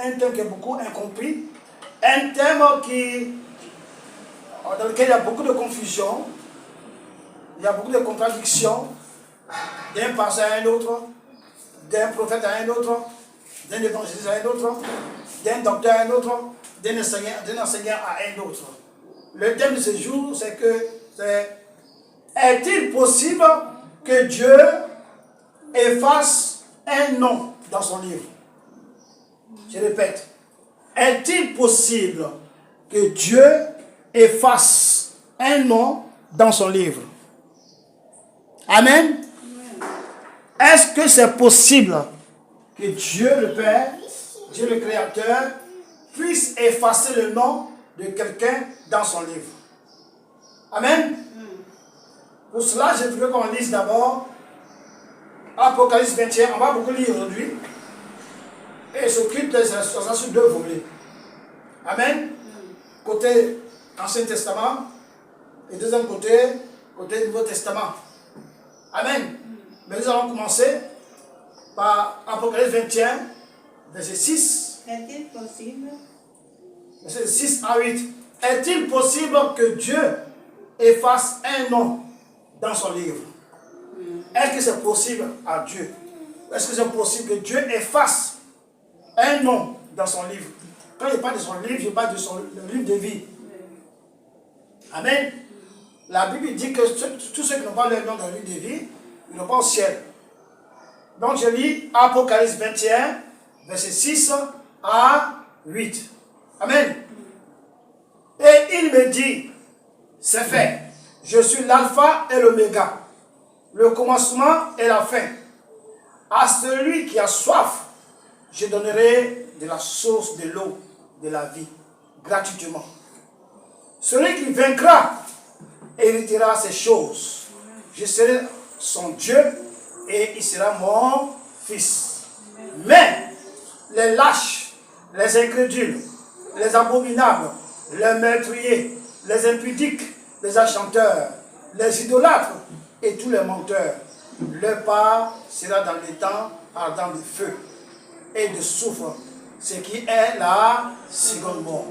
un thème qui est beaucoup incompris, un thème dans lequel il y a beaucoup de confusion, il y a beaucoup de contradictions, d'un pasteur à un autre, d'un prophète à un autre, d'un évangéliste à un autre, d'un docteur à un autre, d'un enseignant à un autre. Le thème de ce jour, c'est que est-il possible que Dieu efface un nom dans son livre? Je répète, est-il possible que Dieu efface un nom dans son livre? Amen. Est-ce que c'est possible que Dieu le Père, Dieu le Créateur, puisse effacer le nom de quelqu'un dans son livre? Amen. Pour cela, je voudrais qu'on lise d'abord Apocalypse 21. On va beaucoup lire aujourd'hui. Et ce culte sera sur 2 volets. Amen. Côté Ancien Testament et deuxième côté Nouveau Testament. Amen. Mais nous allons commencer par Apocalypse 21, verset 6. Est-il possible? Verset 6 à 8. Est-il possible que Dieu efface un nom dans son livre? Est-ce que c'est possible à Dieu? Est-ce que c'est possible que Dieu efface un nom dans son livre? Quand je parle de son livre, je parle de le livre de vie. Amen. La Bible dit que tous ceux qui n'ont pas leur nom dans le livre de vie, ils n'ont pas au ciel. Donc je lis Apocalypse 21, verset 6 à 8. Amen. Et il me dit, c'est fait. Je suis l'alpha et l'oméga, le commencement et la fin. À celui qui a soif, je donnerai de la source de l'eau de la vie, gratuitement. Celui qui vaincra héritera ces choses. Je serai son Dieu et il sera mon fils. Mais les lâches, les incrédules, les abominables, les meurtriers, les impudiques, les enchanteurs, les idolâtres et tous les menteurs, leur part sera dans les temps ardents de feu et de soufre, ce qui est la seconde mort.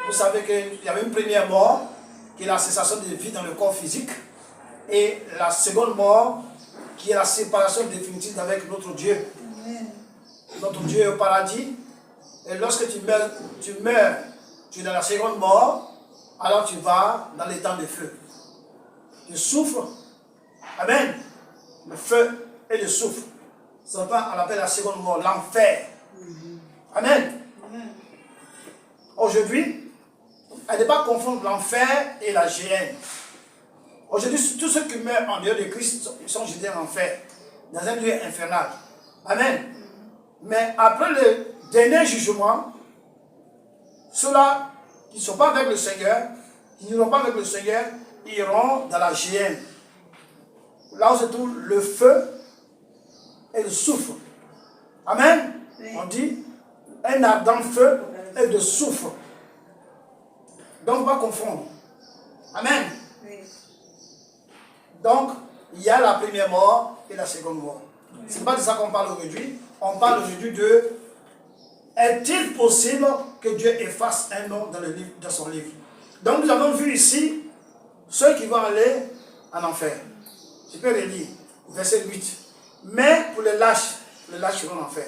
Vous savez qu'il y avait une première mort, qui est la cessation de vie dans le corps physique, et la seconde mort, qui est la séparation définitive d'avec notre Dieu. Notre Dieu est au paradis, et lorsque tu meurs, tu es dans la seconde mort, alors tu vas dans les temps de feu. Le soufre, amen, le feu et le soufre. Ça on appelle la seconde mort, l'enfer. Amen. Aujourd'hui, à ne pas confondre l'enfer et la géhenne. Aujourd'hui, tous ceux qui meurent en dehors de Christ sont jetés en enfer, dans un lieu infernal. Amen. Mais après le dernier jugement, ceux-là qui ne sont pas avec le Seigneur, qui n'iront pas avec le Seigneur, iront dans la géhenne. Là où se trouve le feu et le soufre. Amen. Oui. On dit un ardent feu et de soufre. Donc, on va confondre. Amen. Oui. Donc, il y a la première mort et la seconde mort. Oui. Ce n'est pas de ça qu'on parle aujourd'hui. On parle aujourd'hui de est-il possible que Dieu efface un nom dans son livre? Donc, nous avons vu ici ceux qui vont aller en enfer. Je peux relire, verset 8. Mais pour les lâches iront en enfer.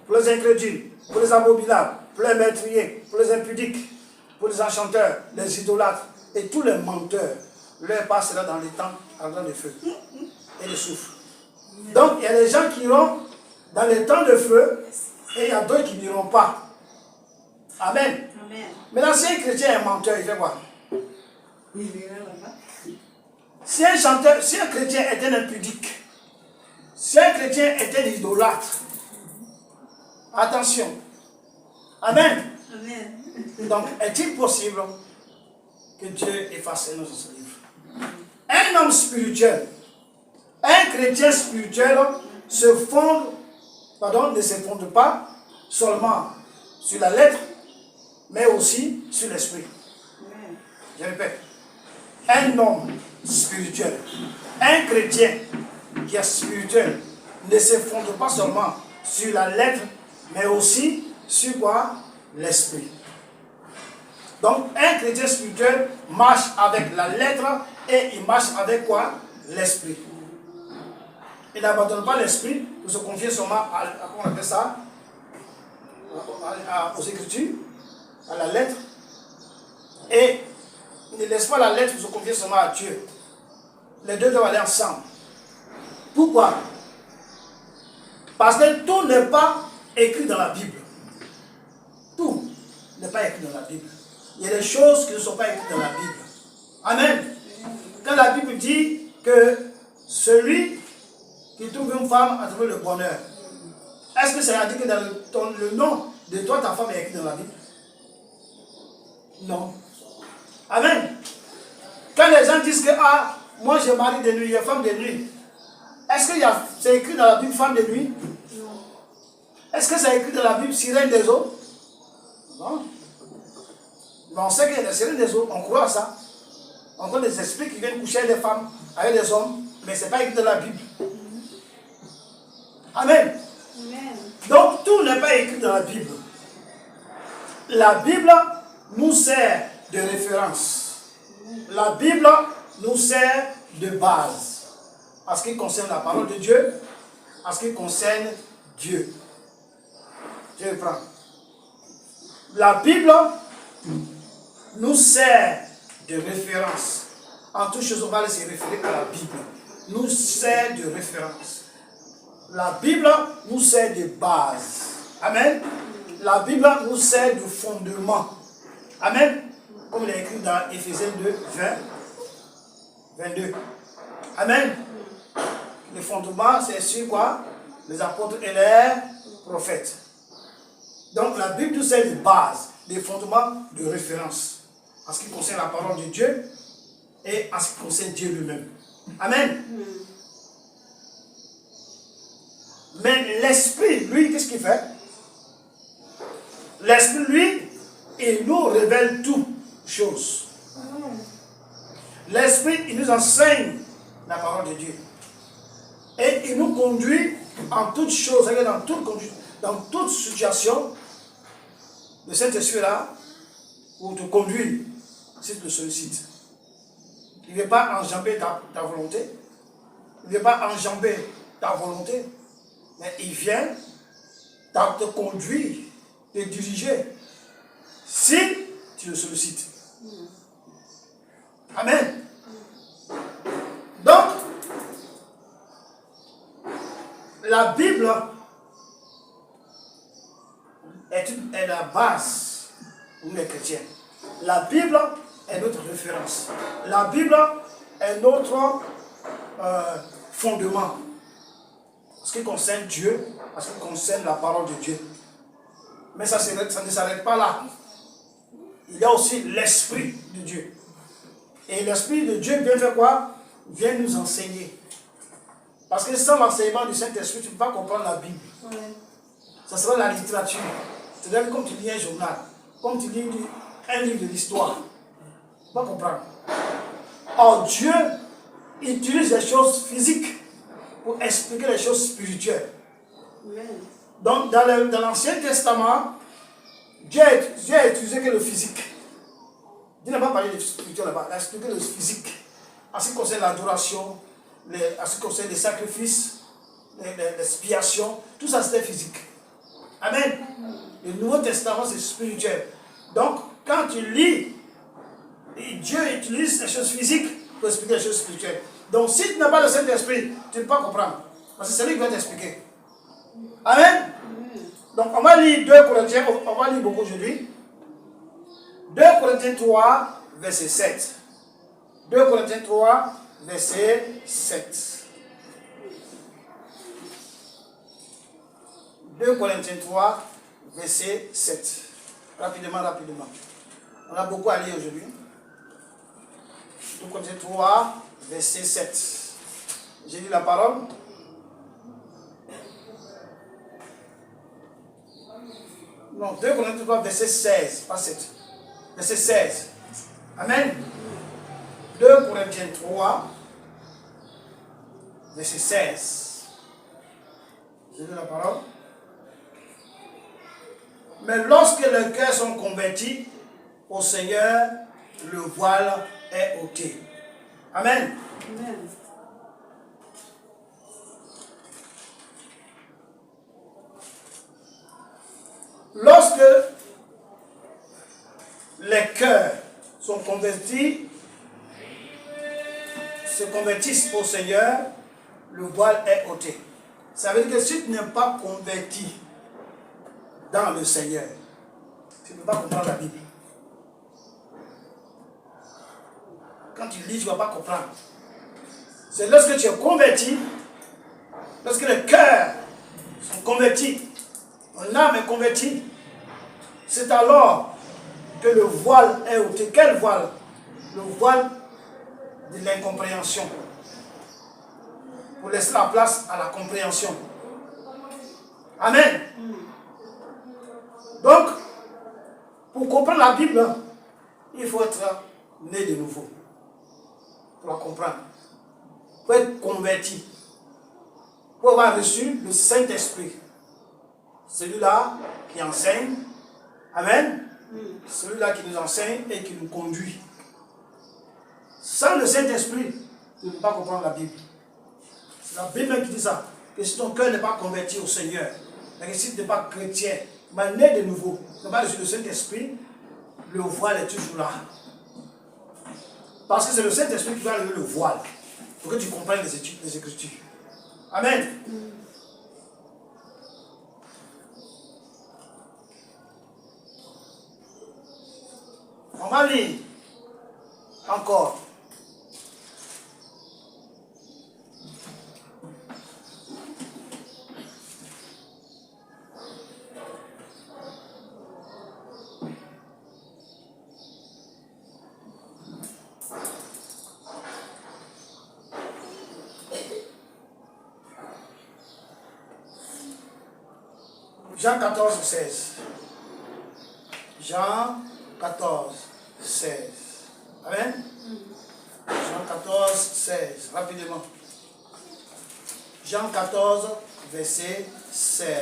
Pour les incrédules, pour les abominables, pour les meurtriers, pour les impudiques, pour les enchanteurs, les idolâtres et tous les menteurs, leur part sera dans les temps ardents de feu et de soufre. Donc il y a des gens qui iront dans les temps de feu et il y a d'autres qui n'iront pas. Amen. Amen. Maintenant, si un chrétien est un menteur, il fait quoi? Si un chrétien est un impudique, si un chrétien est un idolâtre, attention. Amen. Amen. Donc, est-il possible que Dieu efface un nom dans son livre? Un homme spirituel, un chrétien spirituel ne se fonde pas seulement sur la lettre, mais aussi sur l'esprit. Je répète, un homme spirituel, un chrétien qui est spirituel, ne se fonde pas seulement sur la lettre, mais aussi sur quoi? L'esprit. Donc, un chrétien spirituel marche avec la lettre et il marche avec quoi? L'esprit. Il n'abandonne pas l'esprit pour se confier seulement à comment on appelle ça? Aux Écritures, à la lettre. Et il ne laisse pas la lettre pour se confier seulement à Dieu. Les deux doivent aller ensemble. Pourquoi? Parce que tout n'est pas écrit dans la Bible. Tout n'est pas écrit dans la Bible. Il y a des choses qui ne sont pas écrites dans la Bible. Amen. Quand la Bible dit que celui qui trouve une femme a trouvé le bonheur, est-ce que ça a dit que dans le nom de toi, ta femme est écrit dans la Bible? Non. Amen. Quand les gens disent que moi je marie de nuit, il y a femme de nuit, est-ce que c'est écrit dans la Bible femme de nuit? Non. Est-ce que c'est écrit dans la Bible sirène des eaux? Non. Mais on sait qu'il y a des sirènes des eaux, on croit à ça. On connaît des esprits qui viennent coucher avec des femmes, avec des hommes, mais ce n'est pas écrit dans la Bible. Amen. Amen. Donc tout n'est pas écrit dans la Bible. La Bible nous sert de référence. La Bible nous sert de base. En ce qui concerne la parole de Dieu, en ce qui concerne Dieu. Je reprends. La Bible nous sert de référence. En toutes choses, on va se référer à la Bible. Nous sert de référence. La Bible nous sert de base. Amen. La Bible nous sert de fondement. Amen. Comme il est écrit dans Éphésiens 2, 22. Amen. Le fondement, c'est sur quoi? Les apôtres et les prophètes. Donc la Bible nous sert de base, des fondements de référence. En ce qui concerne la parole de Dieu et en ce qui concerne Dieu lui-même. Amen. Mais l'Esprit, lui, qu'est-ce qu'il fait? L'Esprit, lui, il nous révèle toutes choses. L'Esprit, il nous enseigne la parole de Dieu. Et il nous conduit en toutes choses, dans toute situation. Le Saint-Esprit-là, pour te conduire, si tu le sollicites. Il ne veut pas enjamber ta volonté. Il ne veut pas enjamber ta volonté. Mais il vient te conduire, te diriger, si tu le sollicites. Amen. Donc, la Bible est la base pour les chrétiens. La Bible est notre référence. La Bible est notre fondement. En ce qui concerne Dieu, en ce qui concerne la parole de Dieu. Mais ça ne s'arrête pas là. Il y a aussi l'Esprit de Dieu. Et l'Esprit de Dieu vient faire quoi? Vient nous enseigner. Parce que sans l'enseignement du Saint-Esprit, tu ne peux pas comprendre la Bible. Ouais. Ça sera la littérature. C'est-à-dire comme tu lis un journal, comme tu lis un livre de l'histoire. Tu ne peux pas comprendre. Or, Dieu utilise les choses physiques pour expliquer les choses spirituelles. Amen. Donc, dans l'Ancien Testament, Dieu a utilisé que le physique. Dieu n'a pas parlé de spirituel là-bas, il a expliqué le physique. En ce qui concerne l'adoration, en ce qui concerne les sacrifices, l'expiation, tout ça c'était physique. Amen. Le Nouveau Testament c'est spirituel. Donc, quand tu lis, Dieu utilise les choses physiques pour expliquer les choses spirituelles. Donc, si tu n'as pas le Saint-Esprit, tu ne peux pas comprendre. Parce que c'est lui qui va t'expliquer. Amen. Donc, on va lire 2 Corinthiens, on va lire beaucoup aujourd'hui. 2 Corinthiens 3, verset 7. 2 Corinthiens 3, verset 7. 2 Corinthiens 3, verset 7. Rapidement. On a beaucoup à lire aujourd'hui. 2 Corinthiens 3, verset 7. J'ai lu la parole. Non, 2 Corinthiens 3, verset 16, pas 7. Verset 16. Amen. 2 Corinthiens 3, verset 16. J'ai lu la parole. Mais lorsque les cœurs sont convertis au Seigneur, le voile est ôté. Amen. Amen. Lorsque les cœurs sont convertis, se convertissent au Seigneur, le voile est ôté. Ça veut dire que si tu n'es pas converti dans le Seigneur, tu ne peux pas comprendre la Bible. Quand tu lis, tu ne vas pas comprendre. C'est lorsque tu es converti, lorsque les cœurs sont convertis, ton âme est convertie, c'est alors que le voile est ôté. Quel voile? Le voile de l'incompréhension. Pour laisser la place à la compréhension. Amen. Donc, pour comprendre la Bible, il faut être né de nouveau. Pour la comprendre. Il faut être converti. Pour avoir reçu le Saint-Esprit. Celui-là qui enseigne. Amen. Celui-là qui nous enseigne et qui nous conduit. Sans le Saint-Esprit, tu ne peux pas comprendre la Bible. C'est la Bible qui dit ça. Que si ton cœur n'est pas converti au Seigneur, que si tu n'es pas chrétien, mais né de nouveau, tu n'as pas reçu le Saint-Esprit, le voile est toujours là. Parce que c'est le Saint-Esprit qui va lever le voile. Pour que tu comprennes les Écritures. Amen. On va lire encore. Jean 14, 16. Jean 14, 16. Amen. Jean 14, 16. Rapidement. Jean 14, verset 16.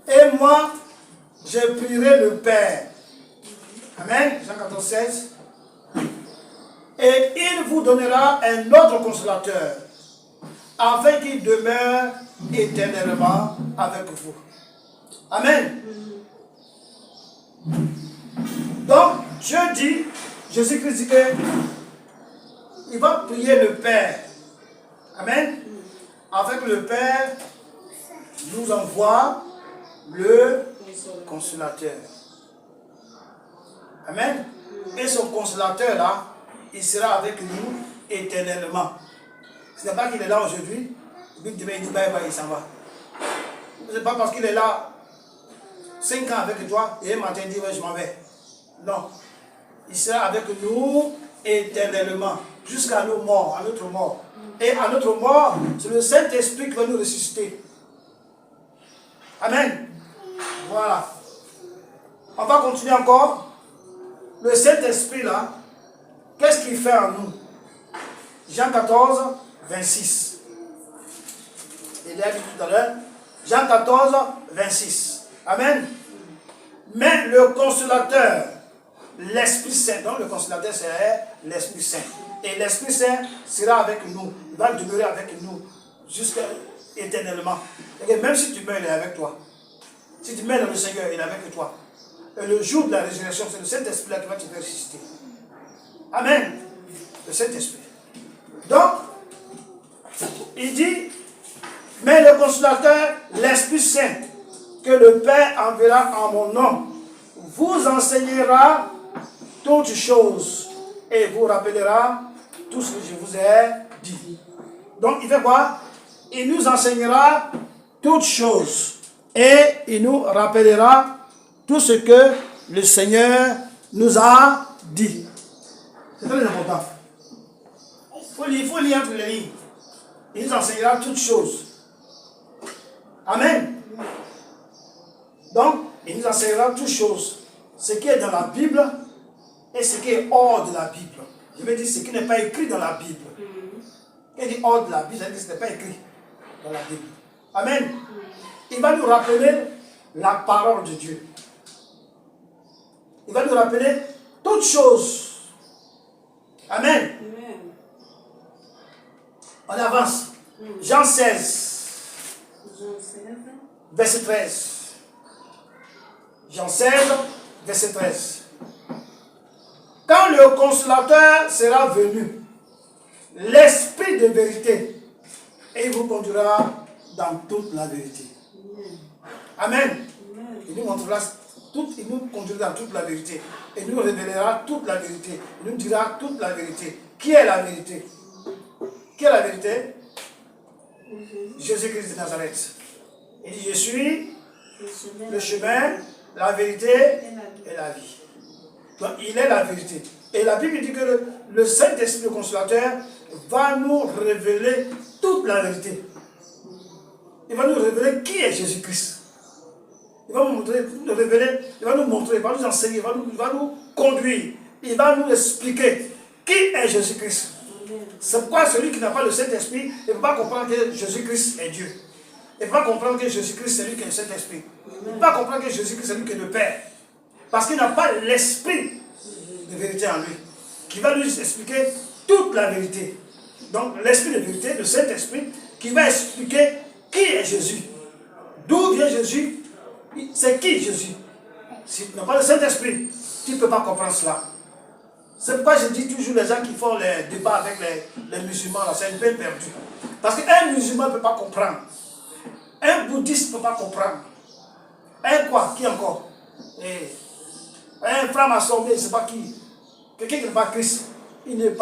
Et moi, je prierai le Père. Amen. Jean 14, 16. Et il vous donnera un autre consolateur, afin qu'il demeure éternellement avec vous. Amen. Donc, Dieu dit, Jésus-Christ dit qu'il va prier le Père. Amen. Afin que le Père nous envoie le consolateur. Amen. Et ce consolateur-là, il sera avec nous éternellement. Ce n'est pas qu'il est là aujourd'hui, puis demain il dit bye bye, il s'en va. Ce n'est pas parce qu'il est là 5 ans avec toi et un matin il dit ouais, je m'en vais. Non. Il sera avec nous éternellement, jusqu'à nos morts, à notre mort. Et à notre mort, c'est le Saint-Esprit qui va nous ressusciter. Amen. Voilà. On va continuer encore. Le Saint-Esprit là, qu'est-ce qu'il fait en nous? Jean 14, 26. Il a dit tout à l'heure. Jean 14, 26. Amen. Mais le consolateur, l'Esprit Saint, donc le consolateur c'est l'Esprit Saint. Et l'Esprit Saint sera avec nous. Il va demeurer avec nous jusqu'à éternellement. Et même si tu meurs, il est avec toi. Si tu meurs dans le Seigneur, il est avec toi. Et le jour de la résurrection, c'est le Saint-Esprit qui va te faire ressusciter. Amen. Le Saint-Esprit. Donc, il dit, mais le consolateur, l'Esprit Saint, que le Père enverra en mon nom, vous enseignera toutes choses et vous rappellera tout ce que je vous ai dit. Donc, il fait quoi? Il nous enseignera toutes choses et il nous rappellera tout ce que le Seigneur nous a dit. C'est très important. Il faut lire entre les lignes. Il nous enseignera toutes choses. Amen. Donc, il nous enseignera toutes choses. Ce qui est dans la Bible et ce qui est hors de la Bible. Je veux dire ce qui n'est pas écrit dans la Bible. Il dit hors de la Bible, ce n'est pas écrit dans la Bible. Amen. Il va nous rappeler la parole de Dieu. Il va nous rappeler toutes choses. Amen. On avance. Jean 16. Verset 13. Jean 16, verset 13. Quand le consolateur sera venu, l'esprit de vérité, et il vous conduira dans toute la vérité. Amen. Il nous montrera il nous conduira dans toute la vérité. Et nous révélera toute la vérité. Il nous dira toute la vérité. Qui est la vérité? Qui est la vérité? Jésus-Christ de Nazareth. Il dit, je suis le chemin, la vérité et la vie. Donc, il est la vérité. Et la Bible dit que le Saint-Esprit, le Consolateur, va nous révéler toute la vérité. Il va nous révéler qui est Jésus-Christ. Il va nous révéler, il va nous montrer, il va nous enseigner, il va nous conduire. Il va nous expliquer qui est Jésus-Christ. C'est pourquoi celui qui n'a pas le Saint-Esprit ne peut pas comprendre que Jésus-Christ est Dieu. Il ne peut pas comprendre que Jésus-Christ c'est lui qui est le Saint-Esprit. Il ne peut pas comprendre que Jésus-Christ c'est lui qui est le Père. Parce qu'il n'a pas l'esprit de vérité en lui, qui va lui expliquer toute la vérité. Donc l'esprit de vérité, le Saint-Esprit, qui va expliquer qui est Jésus. D'où vient Jésus? C'est qui Jésus? Si tu n'as pas le Saint-Esprit, tu ne peux pas comprendre cela. C'est pourquoi je dis toujours les gens qui font les débats avec les musulmans, c'est une peine perdue. Parce qu'un musulman ne peut pas comprendre. Un bouddhiste ne peut pas comprendre. Un quoi? Qui encore? Un franc-maçon, je ne sais pas qui. Quelqu'un qui n'a pas Christ, il ne peut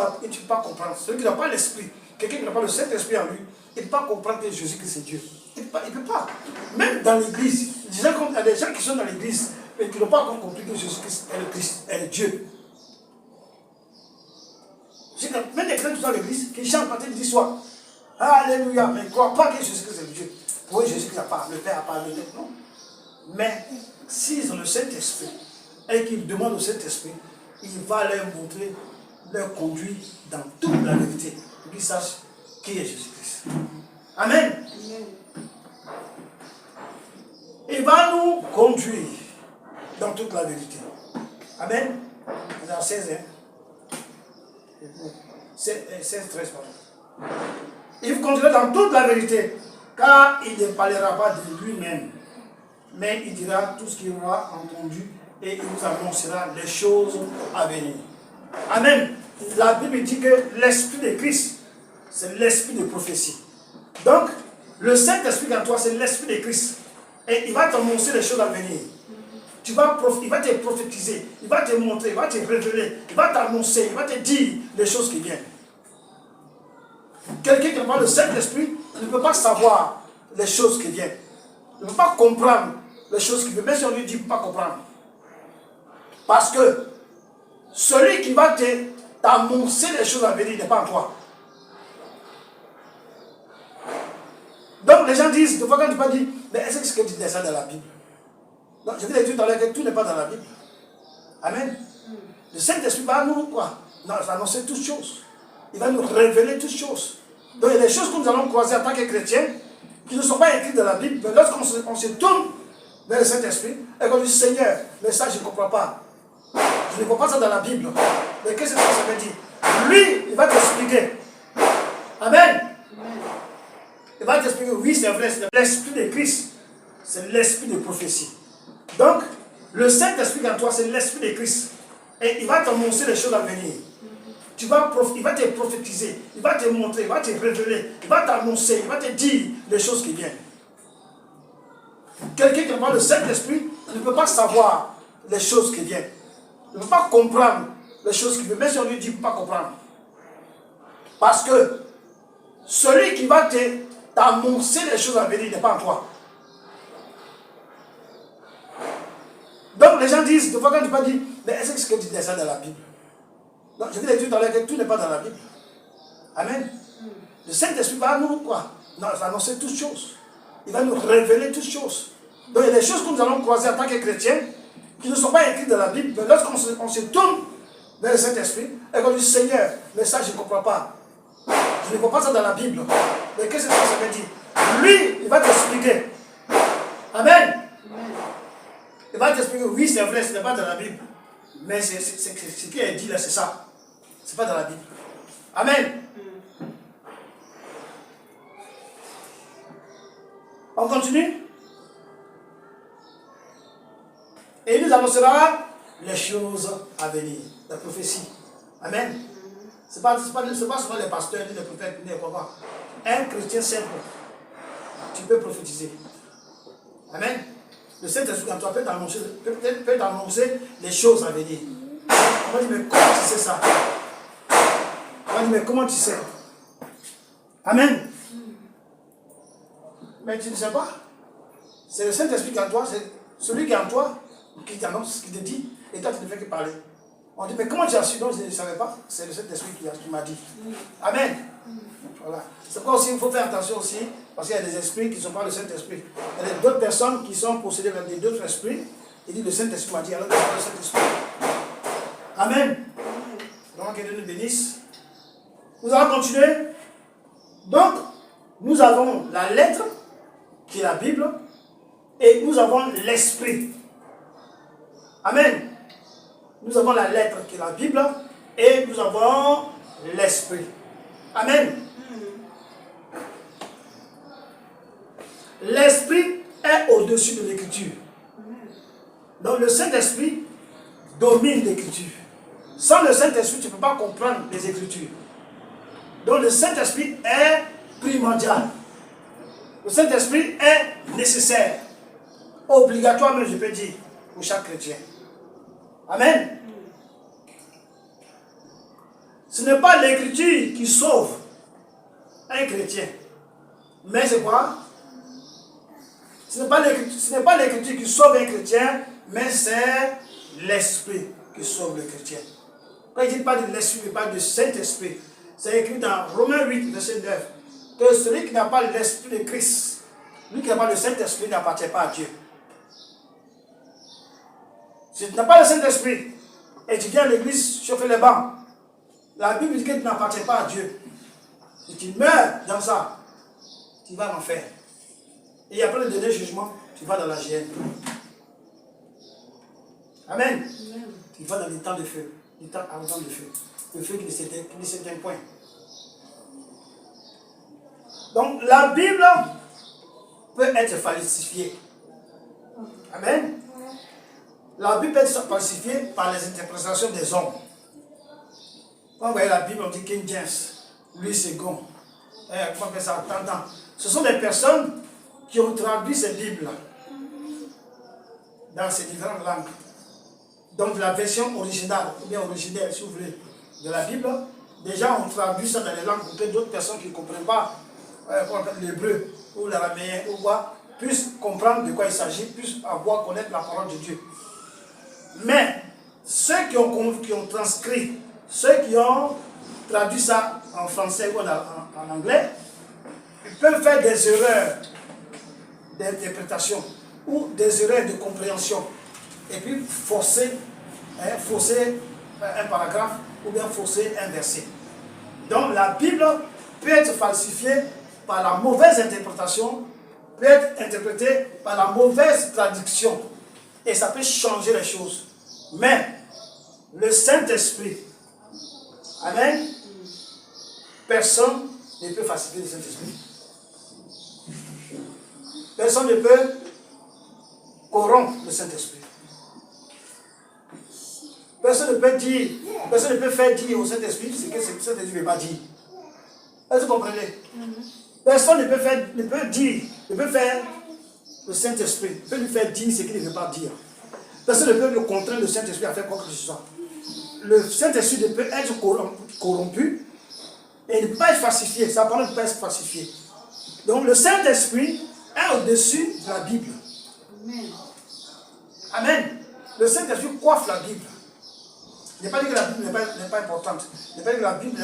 pas comprendre. Celui qui n'a pas l'esprit, quelqu'un qui n'a pas le Saint-Esprit en lui, il ne peut pas comprendre que Jésus-Christ est Dieu. Il ne peut pas. Même dans l'église, il y a des gens qui sont dans l'église, mais qui n'ont pas encore compris que Jésus-Christ est le Christ, est Dieu. Même des chrétiens qui sont dans l'église, qui chantent matin, midi, soir. Alléluia, mais ils ne croient pas que Jésus-Christ est Dieu. Pour eux, Jésus-Christ n'a pas, le Père n'a pas le Père, non. Mais s'ils ont le Saint-Esprit et qu'ils demandent au Saint-Esprit, il va leur montrer, leur conduire dans toute la vérité pour qu'ils sachent qui est Jésus-Christ. Amen. Il va nous conduire dans toute la vérité. Amen. Dans 16, 16, 13, pardon. Il vous conduira dans toute la vérité, car il ne parlera pas de lui-même, mais il dira tout ce qu'il aura entendu et il vous annoncera les choses à venir. Amen. La Bible dit que l'esprit de Christ, c'est l'esprit de prophétie. Donc, le Saint-Esprit en toi, c'est l'esprit de Christ. Et il va t'annoncer les choses à venir. Il va te prophétiser, il va te montrer, il va te révéler, il va t'annoncer, il va te dire les choses qui viennent. Quelqu'un qui n'a pas le Saint-Esprit ne peut pas savoir les choses qui viennent. Il ne peut pas comprendre les choses qui viennent. Même si on lui dit, il ne peut pas comprendre. Parce que celui qui va t'annoncer les choses à venir n'est pas en toi. Donc les gens disent, de fois quand tu vas dire, mais est-ce que ce que tu dis ça dans la Bible? Donc je vais dire tout à l'heure que tout n'est pas dans la Bible. Amen. Le Saint-Esprit va nous quoi? Non, il va annoncer toutes choses. Il va nous révéler toutes choses. Donc il y a des choses que nous allons croiser en tant que chrétiens qui ne sont pas écrites dans la Bible. Mais lorsqu'on se tourne vers le Saint-Esprit et qu'on dit Seigneur, mais ça je ne comprends pas. Je ne comprends pas ça dans la Bible. Mais qu'est-ce que ça veut dire? Lui, il va t'expliquer. Amen. Il va t'expliquer, oui c'est vrai, c'est l'esprit de Christ. C'est l'esprit de prophétie. Donc, le Saint-Esprit en toi, c'est l'esprit de Christ. Et il va t'annoncer les choses à venir. Il va te prophétiser, il va te montrer, il va te révéler, il va t'annoncer, il va te dire les choses qui viennent. Quelqu'un qui n'a pas le Saint-Esprit ne peut pas savoir les choses qui viennent. Il ne peut pas comprendre les choses qui viennent. Même si on lui dit, il ne peut pas comprendre. Parce que celui qui va t'annoncer les choses à venir n'est pas en toi. Donc les gens disent, de fois quand tu vas dire, mais est-ce que ce que tu dis ça dans la Bible? Donc je vais dire tout à l'heure que tout n'est pas dans la Bible. Amen. Le Saint-Esprit va nous quoi? Non, il va annoncer toutes choses. Il va nous révéler toutes choses. Donc il y a des choses que nous allons croiser en tant que chrétiens qui ne sont pas écrites dans la Bible. Mais lorsqu'on se tourne vers le Saint-Esprit et qu'on dit Seigneur, mais ça je ne comprends pas. Je Je ne vois pas ça dans la Bible. Mais qu'est-ce que ça veut dire? Lui, il va t'expliquer. Amen. Il va t'expliquer, oui, c'est vrai, ce n'est pas dans la Bible. Mais ce qui est dit là, c'est ça. Ce n'est pas dans la Bible. Amen. On continue. Et il nous annoncera les choses à venir, la prophétie. Amen. Ce n'est pas seulement les pasteurs, ni les prophètes, ni les quoi. Un chrétien simple, tu peux prophétiser. Amen. Le Saint-Esprit en toi peut t'annoncer les choses à venir. On va dire, mais comment tu sais ça? On va dire, mais comment tu sais? Amen. Mais tu ne sais pas. C'est le Saint-Esprit qui est en toi, c'est celui qui est en toi qui t'annonce, qui te dit, et toi tu ne fais que parler. On dit, mais comment tu as su? Donc je ne savais pas. C'est le Saint-Esprit qui m'a dit. Amen. Voilà. C'est pourquoi aussi il faut faire attention aussi, parce qu'il y a des esprits qui ne sont pas le Saint-Esprit. Il y a d'autres personnes qui sont possédées par d'autres esprits. Il dit, le Saint-Esprit m'a dit, alors que c'est pas le Saint-Esprit. Amen. Donc que Dieu nous bénisse. Nous allons continuer. Donc, nous avons la lettre, qui est la Bible, et nous avons l'esprit. Amen. Nous avons la lettre, qui est la Bible, et nous avons l'esprit. Amen. L'esprit est au-dessus de l'écriture. Donc le Saint-Esprit domine l'écriture. Sans le Saint-Esprit, tu ne peux pas comprendre les Écritures. Donc le Saint-Esprit est primordial. Le Saint-Esprit est nécessaire. Obligatoire, même je peux dire, pour chaque chrétien. Amen. Ce n'est pas l'Écriture qui sauve un chrétien. Mais c'est quoi? Ce n'est pas l'Écriture qui sauve un chrétien, mais c'est l'Esprit qui sauve le chrétien. Quand il ne dit pas de l'Esprit, il parle du Saint-Esprit. C'est écrit dans Romains 8, verset 9, que celui qui n'a pas l'Esprit de Christ, lui qui n'a pas le Saint-Esprit, n'appartient pas à Dieu. Si tu n'as pas le Saint-Esprit et tu viens à l'église chauffer les bancs, la Bible dit que tu n'appartiens pas à Dieu. Si tu meurs dans ça, tu vas en enfer. Et après le dernier jugement, tu vas dans la géhenne. Amen. Tu vas dans les temps de feu, les temps ardents de feu. Le feu qui ne s'éteint point. Donc la Bible peut être falsifiée. Amen. La Bible peut être falsifiée par les interprétations des hommes. Quand vous voyez la Bible, on dit King James, Louis II, comment on appelle ça, Tantan. Ce sont des personnes qui ont traduit ces Bibles dans ces différentes langues. Donc la version originale, ou bien originelle, si vous voulez, de la Bible, déjà on traduit ça dans les langues pour que d'autres personnes qui ne comprennent pas l'hébreu ou l'araméen ou quoi, puissent comprendre de quoi il s'agit, puissent avoir connaître la parole de Dieu. Mais ceux qui ont transcrit, ceux qui ont traduit ça en français ou en anglais, ils peuvent faire des erreurs d'interprétation ou des erreurs de compréhension et puis forcer un paragraphe ou bien forcer un verset. Donc la Bible peut être falsifiée par la mauvaise interprétation, peut être interprétée par la mauvaise traduction et ça peut changer les choses. Mais le Saint-Esprit, amen, personne ne peut falsifier le Saint-Esprit. Personne ne peut corrompre le Saint-Esprit. Personne ne peut faire dire au Saint-Esprit ce que le Saint-Esprit ne veut pas dire. Est-ce que vous comprenez? Personne ne peut faire le Saint-Esprit, peut lui faire dire ce qu'il ne veut pas dire. Personne ne peut le contraindre le Saint-Esprit à faire quoi que ce soit. Le Saint-Esprit ne peut être corrompu et ne pas être falsifié. Sa parole ne peut pas être falsifiée. Donc le Saint-Esprit est au-dessus de la Bible. Amen. Amen. Le Saint-Esprit coiffe la Bible. Il n'est pas dit que la Bible n'est pas importante. Il n'est pas dit que la Bible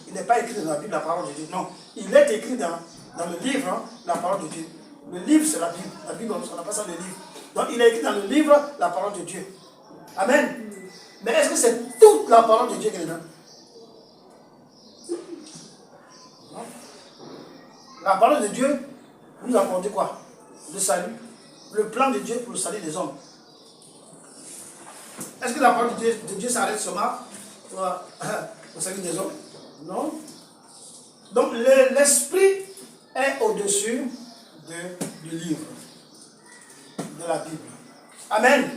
il n'est pas écrit dans la Bible la parole de Dieu. Non. Il est écrit dans le livre, hein, la parole de Dieu. Le livre, c'est la Bible. La Bible, on appelle ça le livre. Donc il est écrit dans le livre la parole de Dieu. Amen. Mais est-ce que c'est toute la parole de Dieu qui est dedans? La parole de Dieu nous apporte quoi? Le salut. Le plan de Dieu pour le salut des hommes. Est-ce que la parole de Dieu s'arrête seulement pour le salut des hommes? Non. Donc l'esprit est au-dessus du livre, de la Bible. Amen.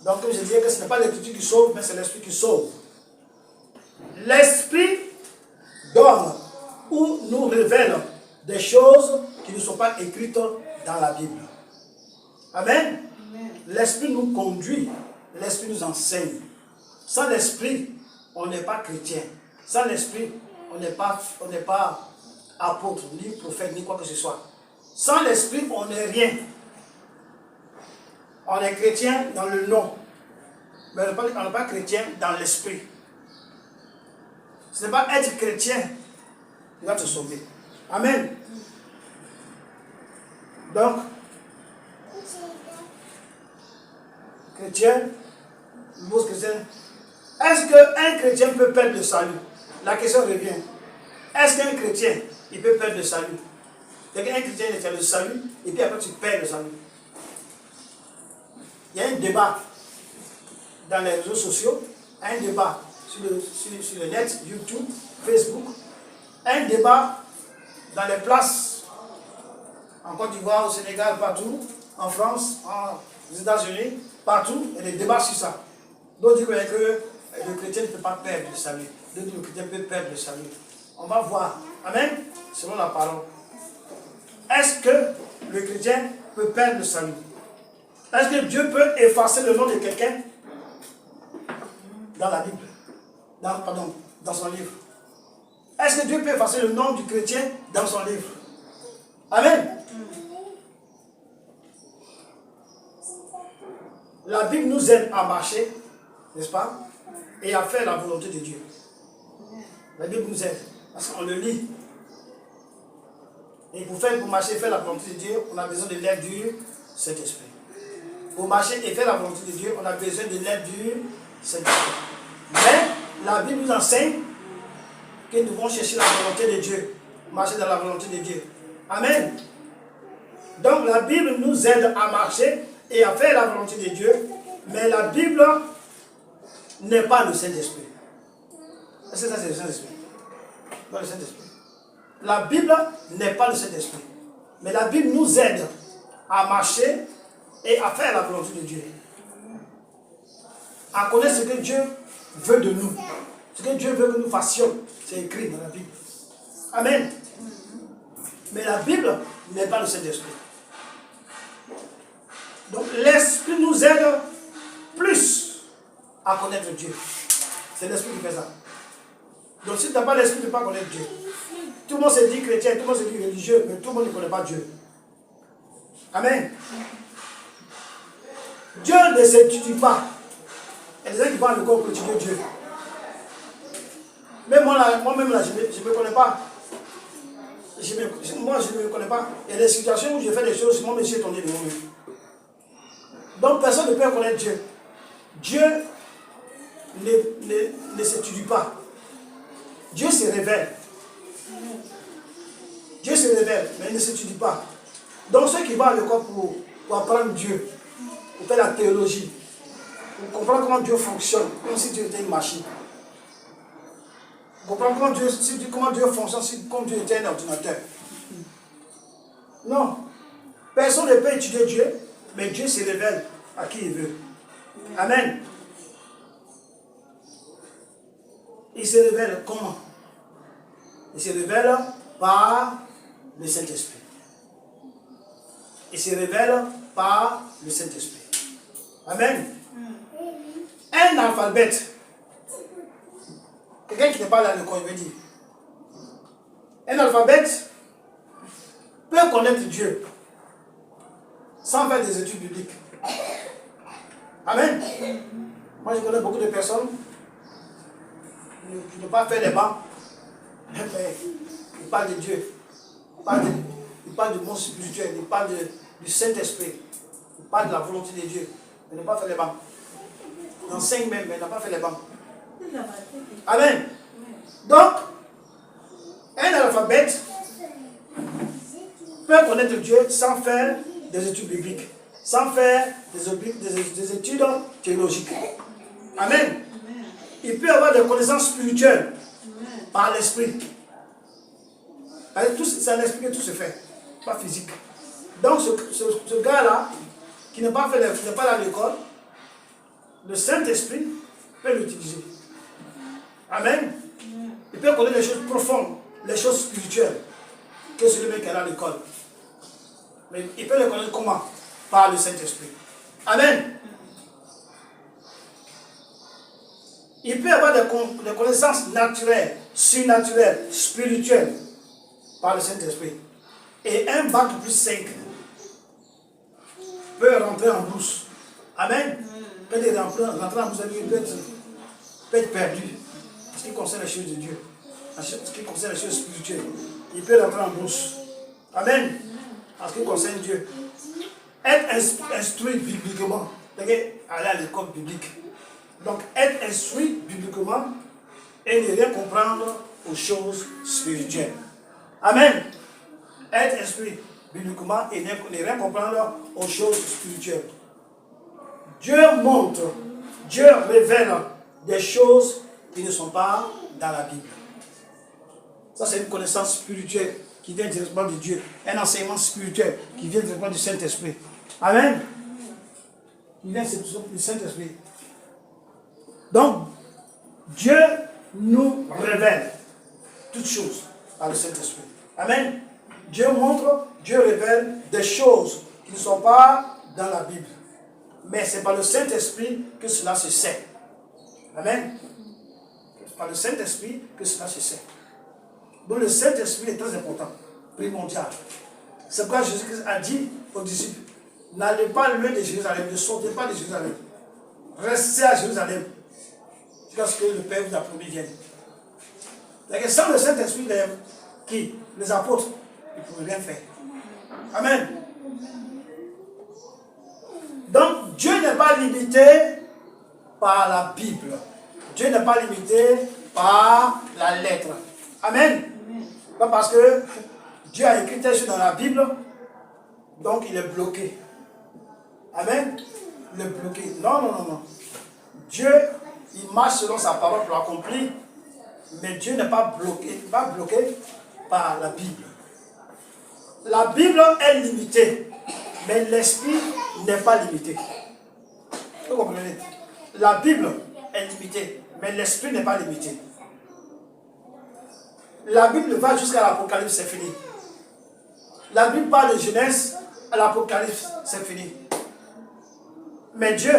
Donc comme je disais que ce n'est pas l'écriture qui sauve, mais c'est l'esprit qui sauve. L'esprit donne ou nous révèle des choses qui ne sont pas écrites dans la Bible. Amen. L'esprit nous conduit, l'esprit nous enseigne. Sans l'esprit, on n'est pas chrétien. Sans l'esprit, on n'est pas apôtre, ni prophète, ni quoi que ce soit. Sans l'esprit, on n'est rien. On est chrétien dans le nom, mais on n'est pas chrétien dans l'esprit. Ce n'est pas être chrétien qui va te sauver. Amen. Donc, chrétien, est-ce qu'un chrétien peut perdre le salut? La question revient. Est-ce qu'un chrétien, il peut perdre le salut? C'est qu'un chrétien, il a le salut, et puis après tu perds le salut. Il y a un débat dans les réseaux sociaux, un débat sur le net, YouTube, Facebook, un débat dans les places, en Côte d'Ivoire, au Sénégal, partout, en France, aux États-Unis, partout, il y a des débats sur ça. D'autres disent que le chrétien ne peut pas perdre le salut. D'autres disent que le chrétien peut perdre le salut. On va voir. Amen. Selon la parole. Est-ce que le chrétien peut perdre le salut? Est-ce que Dieu peut effacer le nom de quelqu'un dans la Bible? Dans son livre. Est-ce que Dieu peut effacer le nom du chrétien dans son livre? Amen. La Bible nous aide à marcher, n'est-ce pas? Et à faire la volonté de Dieu. La Bible nous aide, parce qu'on le lit. Et pour marcher et faire la volonté de Dieu, on a besoin de l'aide du Saint-Esprit. Pour marcher et faire la volonté de Dieu, on a besoin de l'aide du Saint-Esprit. Mais la Bible nous enseigne que nous devons chercher la volonté de Dieu, marcher dans la volonté de Dieu. Amen. Donc la Bible nous aide à marcher et à faire la volonté de Dieu, mais la Bible n'est pas le Saint-Esprit. Est-ce que ça c'est le Saint-Esprit? Pas le Saint-Esprit. La Bible n'est pas le Saint-Esprit, mais la Bible nous aide à marcher et à faire la volonté de Dieu. À connaître ce que Dieu veut de nous. Ce que Dieu veut que nous fassions, c'est écrit dans la Bible. Amen. Mais la Bible n'est pas le Saint-Esprit. Donc l'Esprit nous aide plus à connaître Dieu. C'est l'Esprit qui fait ça. Donc si tu n'as pas l'Esprit, tu ne peux pas connaître Dieu. Tout le monde se dit chrétien, tout le monde se dit religieux, mais tout le monde ne connaît pas Dieu. Amen. Dieu ne s'étudie pas. Il y a des gens qui vont à l'école pour étudier Dieu. Mais moi-même là, je ne me connais pas. Moi, je ne me connais pas. Il y a des situations où je fais des choses, moi, je suis étonné de moi-même. Donc, personne ne peut connaître Dieu. Dieu ne s'étudie pas. Dieu se révèle. Dieu se révèle, mais il ne s'étudie pas. Donc, ceux qui vont à l'école pour apprendre Dieu, pour faire la théologie, pour comprendre comment Dieu fonctionne, comme si Dieu était une machine. Pour comprendre comment Dieu fonctionne, comme Dieu était un ordinateur. Non. Personne ne peut étudier Dieu, mais Dieu se révèle à qui il veut. Amen. Il se révèle comment? Il se révèle par le Saint-Esprit. Il se révèle par le Saint-Esprit. Amen. Un alphabète. Quelqu'un qui n'est pas là à l'école, il veut dire. Un alphabète peut connaître Dieu sans faire des études bibliques. Amen. Moi, je connais beaucoup de personnes qui n'ont pas fait les bancs. Ils parlent de Dieu. Ils parlent du monde spirituel. Ils parlent du Saint-Esprit. Ils parlent de la volonté de Dieu. Ils n'ont pas fait les bancs. Ils enseignent même, mais ils n'ont pas fait les bancs. Amen. Donc, Un analphabète peut connaître Dieu sans faire des études bibliques, sans faire des études théologiques. Amen. Il peut avoir des connaissances spirituelles par l'esprit. C'est l'esprit que tout se fait, pas physique. Donc ce gars-là, qui n'est pas à l'école, le Saint-Esprit peut l'utiliser. Amen. Il peut connaître les choses profondes, les choses spirituelles, que celui qui est à l'école. Mais il peut les connaître comment? Par le Saint-Esprit. Amen. Il peut avoir des connaissances naturelles, surnaturelles, spirituelles, par le Saint-Esprit. Et un bac plus 5 peut rentrer en brousse. Amen. Peut rentrer en brousse, peut être perdu. En ce qui concerne les choses de Dieu, en ce qui concerne les choses spirituelles, il peut rentrer en brousse. Amen. En ce qui concerne Dieu. Être instruit bibliquement, c'est-à-dire aller à l'école biblique. Donc, être instruit bibliquement et ne rien comprendre aux choses spirituelles. Amen. Être instruit bibliquement et ne rien comprendre aux choses spirituelles. Dieu montre, Dieu révèle des choses qui ne sont pas dans la Bible. Ça, c'est une connaissance spirituelle qui vient directement de Dieu. Un enseignement spirituel qui vient directement du Saint-Esprit. Amen. Qui vient du Saint-Esprit. Donc, Dieu nous révèle toutes choses par le Saint-Esprit. Amen. Dieu montre, Dieu révèle des choses qui ne sont pas dans la Bible. Mais c'est par le Saint-Esprit que cela se sait. Amen. C'est par le Saint-Esprit que cela se sait. Donc le Saint-Esprit est très important, primordial. C'est pourquoi Jésus-Christ a dit aux disciples, n'allez pas loin de Jérusalem, ne sortez pas de Jérusalem. Restez à Jérusalem. Jusqu'à ce que le Père vous a promis vienne. C'est-à-dire que sans le Saint-Esprit, les apôtres, ils ne pouvaient rien faire. Amen. Donc, Dieu n'est pas limité par la Bible. Dieu n'est pas limité par la lettre. Amen. Pas parce que Dieu a écrit tes choses dans la Bible, donc il est bloqué. Amen. Il est bloqué. Non, non, non, non. Dieu, il marche selon sa parole pour l'accomplir, mais Dieu n'est pas bloqué par la Bible. La Bible est limitée, mais l'esprit n'est pas limité. Vous comprenez? La Bible est limitée, mais l'esprit n'est pas limité. La Bible va jusqu'à l'Apocalypse, c'est fini. La Bible parle de Genèse à l'Apocalypse, c'est fini. Mais Dieu,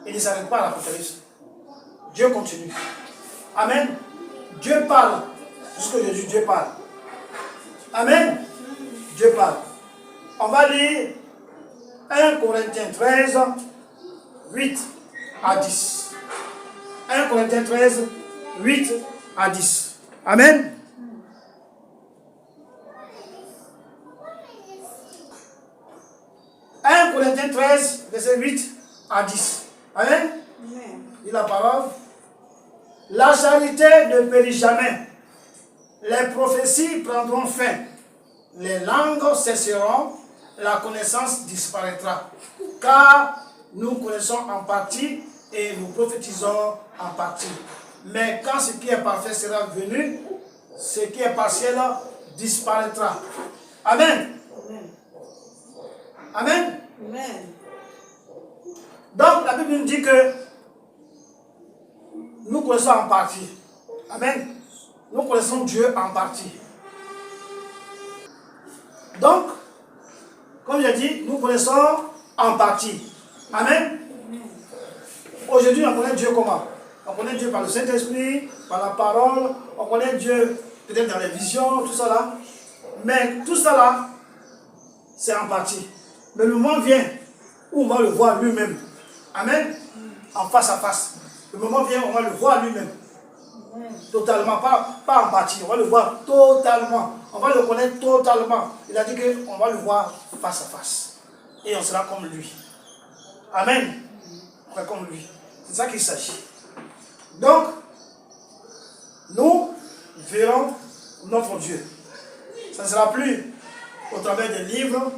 il ne s'arrête pas à l'Apocalypse. Dieu continue. Amen. Dieu parle. Jusqu'à Jésus, Dieu parle. Amen. Dieu parle. On va lire 1 Corinthiens 13, 8 à 10. 1 Corinthiens 13, 8 à 10. Amen. Corinthiens 13, verset 8 à 10. Amen. Dit la parole. La charité ne périt jamais. Les prophéties prendront fin. Les langues cesseront. La connaissance disparaîtra. Car nous connaissons en partie et nous prophétisons en partie. Mais quand ce qui est parfait sera venu, ce qui est partiel disparaîtra. Amen. Amen. Amen. Donc la Bible nous dit que nous connaissons en partie. Amen. Nous connaissons Dieu en partie. Donc, comme j'ai dit, nous connaissons en partie. Amen. Aujourd'hui, on connaît Dieu comment? On connaît Dieu par le Saint-Esprit, par la parole, on connaît Dieu peut-être dans les visions, tout ça là. Mais tout ça là, c'est en partie. Mais le moment vient où on va le voir lui-même. Amen. En face à face. Le moment vient où on va le voir lui-même. Totalement, pas en partie. On va le voir totalement. On va le connaître totalement. Il a dit qu'on va le voir face à face. Et on sera comme lui. Amen. On sera comme lui. C'est ça qu'il s'agit. Donc, nous verrons notre Dieu. Ça ne sera plus au travers des livres,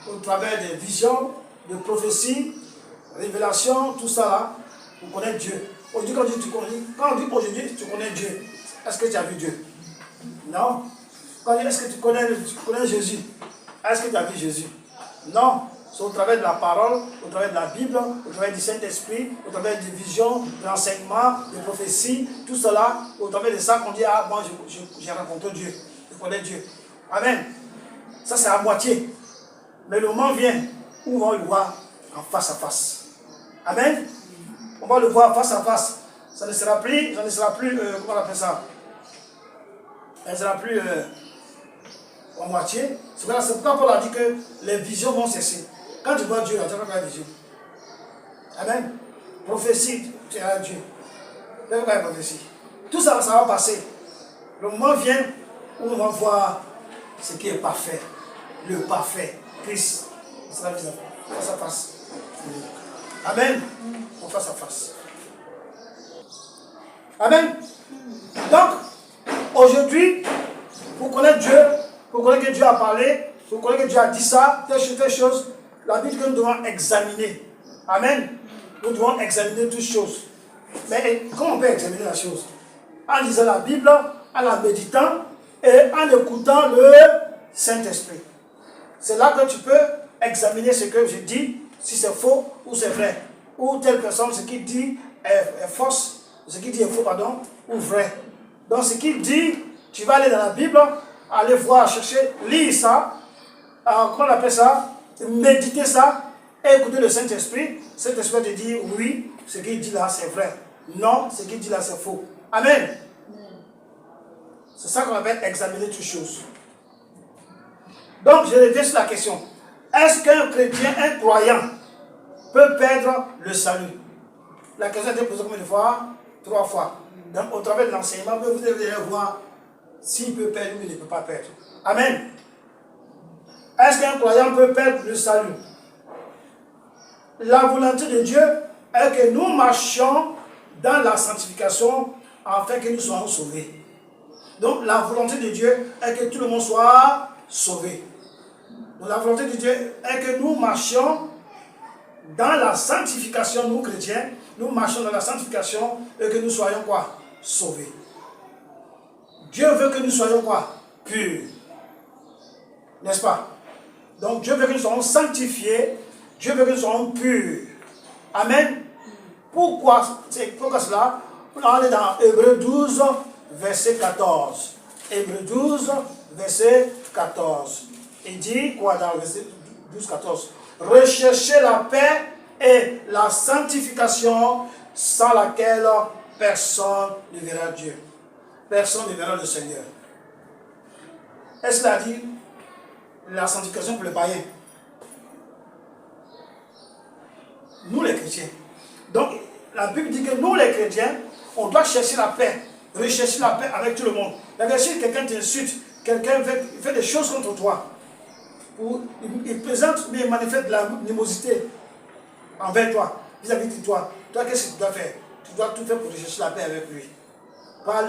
au travers des visions, de prophéties, révélations, tout ça là, pour connaître Dieu. Aujourd'hui, quand on dit aujourd'hui, tu connais Dieu, est-ce que tu as vu Dieu? Non. Quand on dit, est-ce que tu connais Jésus? Est-ce que tu as vu Jésus? Non. C'est au travers de la parole, au travers de la Bible, au travers du Saint-Esprit, au travers des visions, de l'enseignement, des prophéties, tout cela, au travers de ça qu'on dit, ah, moi j'ai rencontré Dieu, je connais Dieu. Amen. Ça c'est à moitié. Mais le moment vient où on va le voir en face à face. Amen. On va le voir face à face. Ça ne sera plus, comment on appelle ça? Ça ne sera plus en moitié. C'est pourquoi Paul a dit que les visions vont cesser. Quand tu vois Dieu, tu vas voir la vision. Amen. Prophétie, tu as Dieu. Tu vas voir la prophétie. Tout ça, ça va passer. Le moment vient où on va voir ce qui est parfait. Le parfait. Christ. C'est la vision. Face à face. Amen. En face à face. Amen. Donc, aujourd'hui, pour connaître Dieu, pour connaître que Dieu a parlé, pour connaître que Dieu a dit ça, telle chose, la Bible que nous devons examiner. Amen. Nous devons examiner toutes choses. Mais comment on peut examiner la chose? En lisant la Bible, en la méditant et en écoutant le Saint-Esprit. C'est là que tu peux examiner ce que je dis, si c'est faux ou c'est vrai. Ou telle personne, ce qu'il dit est fausse, ce qu'il dit est faux, pardon, ou vrai. Donc ce qu'il dit, tu vas aller dans la Bible, aller voir, chercher, lire ça, comment on appelle ça, méditer ça, et écouter le Saint-Esprit. Saint-Esprit te dit, oui, ce qu'il dit là c'est vrai. Non, ce qu'il dit là c'est faux. Amen. C'est ça qu'on appelle examiner toutes choses. Donc je reviens sur la question. Est-ce qu'un chrétien, un croyant, peut perdre le salut? La question a été posée combien de fois? 3 fois. Donc, au travers de l'enseignement, vous devez voir s'il peut perdre ou il ne peut pas perdre. Amen. Est-ce qu'un croyant peut perdre le salut? La volonté de Dieu est que nous marchions dans la sanctification afin que nous soyons sauvés. Donc, la volonté de Dieu est que tout le monde soit sauvé. Donc, la volonté de Dieu est que nous marchions dans la sanctification, nous chrétiens, nous marchons dans la sanctification et que nous soyons quoi? Sauvés. Dieu veut que nous soyons quoi? Purs. N'est-ce pas? Donc Dieu veut que nous soyons sanctifiés, Dieu veut que nous soyons purs. Amen. Pourquoi cela? On est dans Hébreux 12, verset 14. Hébreux 12, verset 14. Il dit quoi dans verset 12, 14? Recherchez la paix et la sanctification sans laquelle personne ne verra Dieu. Personne ne verra le Seigneur. Est-ce qu'il a dit la sanctification pour les païens? Nous les chrétiens. Donc la Bible dit que nous les chrétiens, on doit chercher la paix. Rechercher la paix avec tout le monde. Si quelqu'un t'insulte, quelqu'un fait des choses contre toi, ou il présente, mais il manifeste de l'animosité envers toi, vis-à-vis de toi. Toi, qu'est-ce que tu dois faire? Tu dois tout faire pour rechercher la paix avec lui. Pas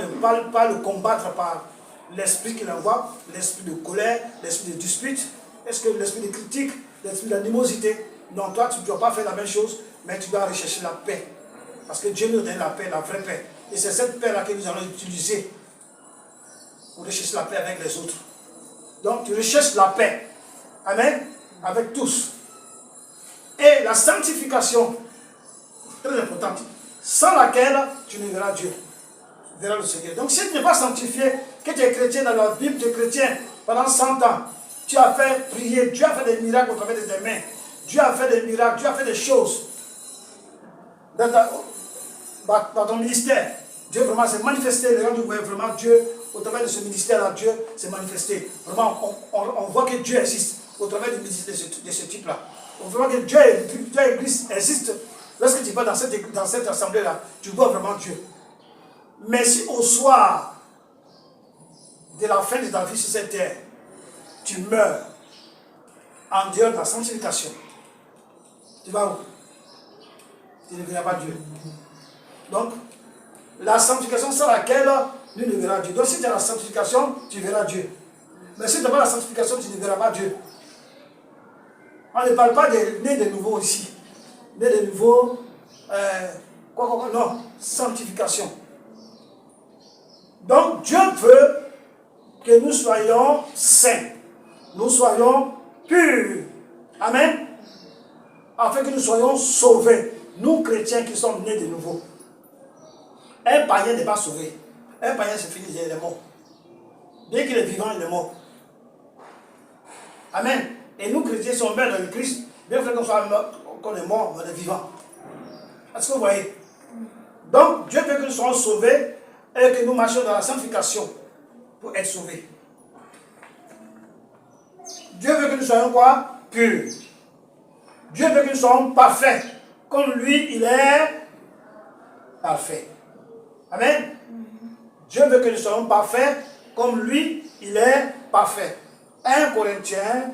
le combattre par l'esprit qu'il envoie, l'esprit de colère, l'esprit de dispute, est-ce que l'esprit de critique, l'esprit d'animosité. Non, toi, tu ne dois pas faire la même chose, mais tu dois rechercher la paix. Parce que Dieu nous donne la paix, la vraie paix. Et c'est cette paix-là que nous allons utiliser pour rechercher la paix avec les autres. Donc, tu recherches la paix. Amen. Avec tous. Et la sanctification, très importante, sans laquelle tu ne verras Dieu. Tu verras le Seigneur. Donc si tu n'es pas sanctifié, que tu es chrétien dans la Bible, tu es chrétien pendant 100 ans, tu as fait prier, Dieu a fait des miracles au travers de tes mains, Dieu a fait des miracles, Dieu a fait des choses dans ton ministère. Dieu vraiment s'est manifesté, les gens du voient vraiment Dieu, au travers de ce ministère-là, Dieu s'est manifesté. Vraiment, on voit que Dieu existe au travers du ministère de ce type-là. On voit que Dieu existe. Lorsque tu vas dans cette assemblée-là, tu vois vraiment Dieu. Mais si au soir de la fin de ta vie sur cette terre, tu meurs en dehors de la sanctification, tu vas où? Tu ne verras pas Dieu. Donc, la sanctification sans laquelle nul ne verra Dieu. Donc si tu as la sanctification, tu verras Dieu. Mais si tu n'as pas la sanctification, tu ne verras pas Dieu. On ne parle pas de né de nouveau ici. Né de nouveau, non, sanctification. Donc Dieu veut que nous soyons saints. Nous soyons purs. Amen. Afin que nous soyons sauvés. Nous chrétiens qui sommes nés de nouveau. Un païen n'est pas sauvé. Un païen c'est fini, il est mort. Dès qu'il est vivant, il est mort. Amen. Et nous chrétiens, si on meurt dans le Christ, bien fait qu'on est mort, on est vivant. Est-ce que vous voyez? Donc, Dieu veut que nous soyons sauvés et que nous marchions dans la sanctification pour être sauvés. Dieu veut que nous soyons quoi? Purs. Dieu veut que nous soyons parfaits. Comme lui, il est parfait. Amen. Dieu veut que nous soyons parfaits comme lui, il est parfait. 1 Corinthiens,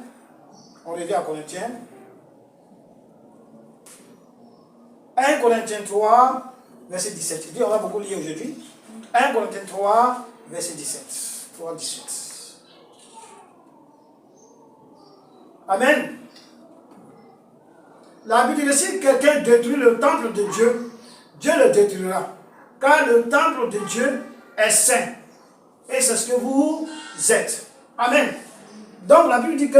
on revient à Corinthiens. 1 Corinthiens 3, verset 17. Il dit, on va beaucoup lire aujourd'hui. 1 Corinthiens 3, verset 17. 3, 17. Amen. La Bible dit que si quelqu'un détruit le temple de Dieu, Dieu le détruira. Car le temple de Dieu est saint. Et c'est ce que vous êtes. Amen. Donc la Bible dit que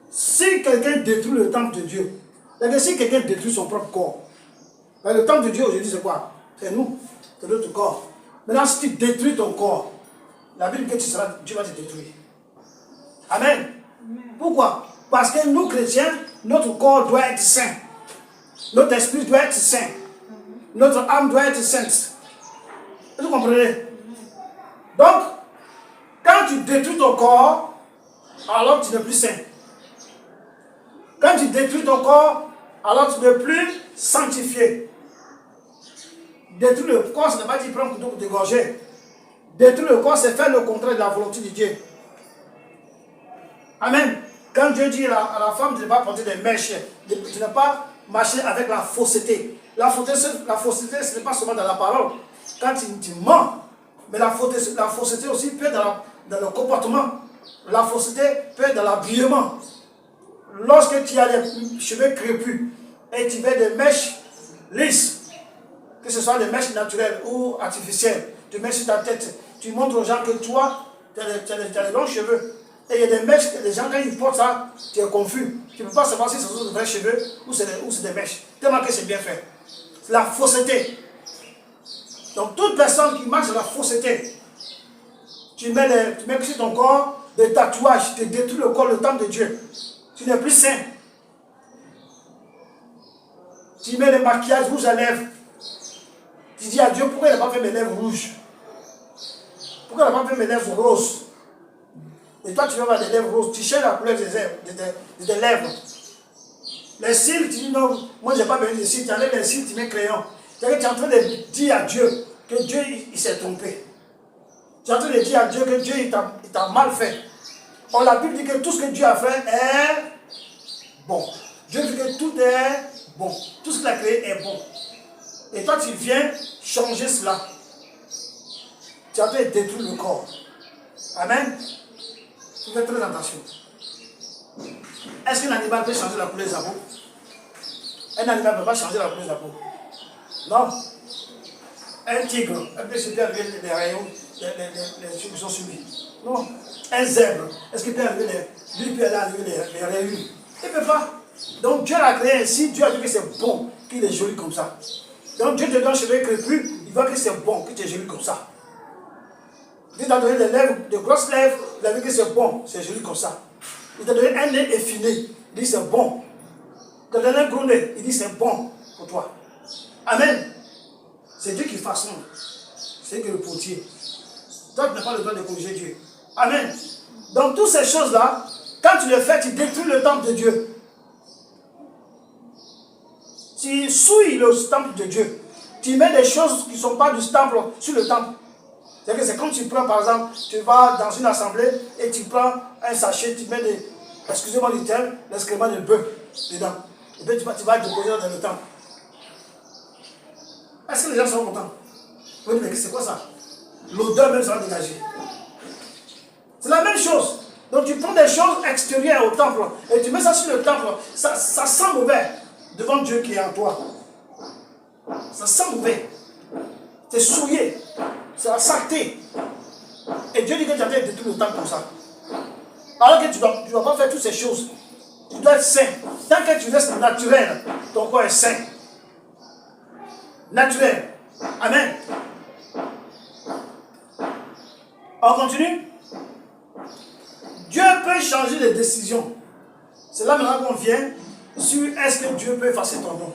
si quelqu'un détruit le temple de Dieu, c'est-à-dire si quelqu'un détruit son propre corps, le temple de Dieu aujourd'hui c'est quoi? C'est nous, c'est notre corps. Maintenant si tu détruis ton corps, la Bible dit que Dieu va te détruire. Amen. Pourquoi? Parce que nous chrétiens, notre corps doit être saint. Notre esprit doit être saint. Notre âme doit être sainte. Vous comprenez? Donc, quand tu détruis ton corps, alors tu n'es plus saint. Quand tu détruis ton corps, alors tu n'es plus sanctifié. Détruire le corps, ce n'est pas dire prendre un couteau pour t'égorger. Détruire le corps, c'est faire le contraire de la volonté de Dieu. Amen. Quand Dieu dit à la femme de ne pas porter des mèches, de ne pas marcher avec la fausseté. La fausseté, ce n'est pas seulement dans la parole. Quand tu mens, mais la fausseté aussi peut être dans le comportement. La fausseté peut être dans l'habillement. Lorsque tu as des cheveux crépus et tu mets des mèches lisses, que ce soit des mèches naturelles ou artificielles, tu mets sur ta tête, tu montres aux gens que toi, tu as des longs cheveux. Et il y a des mèches, les gens quand ils portent ça, tu es confus. Tu ne peux pas savoir si ce sont des vrais cheveux ou c'est des mèches. Tellement que c'est bien fait. C'est la fausseté. Donc toute personne qui marche dans la fausseté, tu mets sur ton corps des tatouages, tu détruis le corps, le temple de Dieu. Tu n'es plus saint. Tu mets des maquillages rouges à lèvres. Tu dis à Dieu, pourquoi il n'a pas fait mes lèvres rouges? Pourquoi il n'a pas fait mes lèvres roses? Et toi, tu vas avoir des lèvres roses. Tu cherches la couleur des lèvres. Les cils, tu dis non, moi je n'ai pas besoin de cils. Tu enlèves les cils, tu mets crayon. C'est-à-dire que tu es en train de dire à Dieu que Dieu il s'est trompé. Tu es en train de dire à Dieu que Dieu il t'a mal fait. Or, la Bible dit que tout ce que Dieu a fait est bon. Dieu dit que tout est bon. Tout ce qu'il a créé est bon. Et toi, tu viens changer cela. Tu es en train de détruire le corps. Amen. Faites très attention. Est-ce qu'un animal peut changer la couleur de sa peau? Un animal ne peut pas changer la couleur de sa peau. Non. Un tigre, est-ce qu'il peut enlever les rayons, les trucs qui sont sur lui? Non. Un zèbre, est-ce qu'il peut enlever les rayons? Il ne peut pas. Donc Dieu l'a créé ainsi, Dieu a dit que c'est bon, qu'il est joli comme ça. Donc Dieu te donne cheveux crépus, il voit que c'est bon, que tu es joli comme ça. Il t'a donné des lèvres, de grosses lèvres, il a dit que c'est bon, c'est joli comme ça. Il t'a donné un nez effiné, il dit c'est bon. Il t'a donné un gros nez, il dit c'est bon pour toi. Amen. C'est Dieu qui façonne. C'est que le potier. Toi, tu n'as pas le droit de corriger Dieu. Amen. Donc toutes ces choses-là, quand tu les fais, tu détruis le temple de Dieu. Tu souilles le temple de Dieu. Tu mets des choses qui ne sont pas du temple sur le temple. C'est-à-dire que c'est comme tu prends, par exemple, tu vas dans une assemblée et tu prends un sachet, tu mets des, excusez-moi du terme, l'excrément de bœuf dedans. Et puis tu vas déposer dans le temple. Est-ce que les gens sont contents? Oui, mais c'est quoi ça? l'odeur même sera dégagée. C'est la même chose. Donc tu prends des choses extérieures au temple et tu mets ça sur le temple, ça sent mauvais devant Dieu qui est en toi. Ça sent mauvais. C'est souillé. C'est la saleté. Et Dieu dit que tu as détruit le temple comme ça. Alors que tu ne dois pas faire toutes ces choses. Tu dois être sain. Tant que tu restes naturel, ton corps est sain. Naturel. Amen. On continue. Dieu peut changer les décisions. C'est là maintenant qu'on vient sur est-ce que Dieu peut effacer ton nom.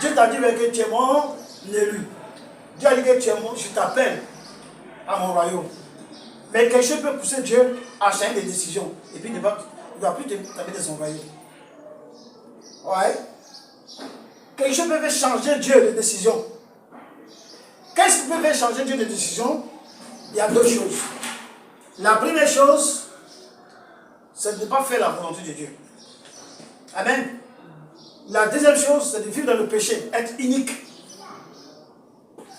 Dieu t'a dit que tu es mon élu. Dieu a dit que tu es mon, je t'appelle à mon royaume. Mais quelque chose peut pousser Dieu à changer des décisions. Et puis il ne va plus t'appeler son royaume. Ouais. Quelque chose peut faire changer Dieu de décision. Qu'est-ce qui peut faire changer Dieu de décision? Il y a deux choses. La première chose, c'est de ne pas faire la volonté de Dieu. Amen. La deuxième chose, c'est de vivre dans le péché, être unique.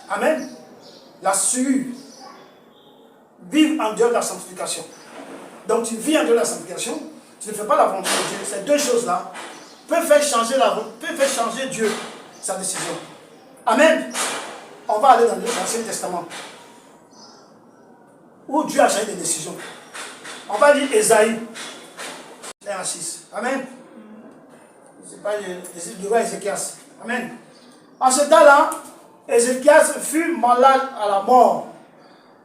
Amen. La souillure. Vivre en dehors de la sanctification. Donc tu vis en dehors de la sanctification, tu ne fais pas la volonté de Dieu. Ces deux choses-là peuvent faire changer Dieu, sa décision. Amen. On va aller dans l'Ancien Testament, où Dieu a changé des décisions. On va lire Ésaïe 1:6. Amen. C'est pas le roi Ézéchias. Amen. En ce temps-là, Ézéchias fut malade à la mort.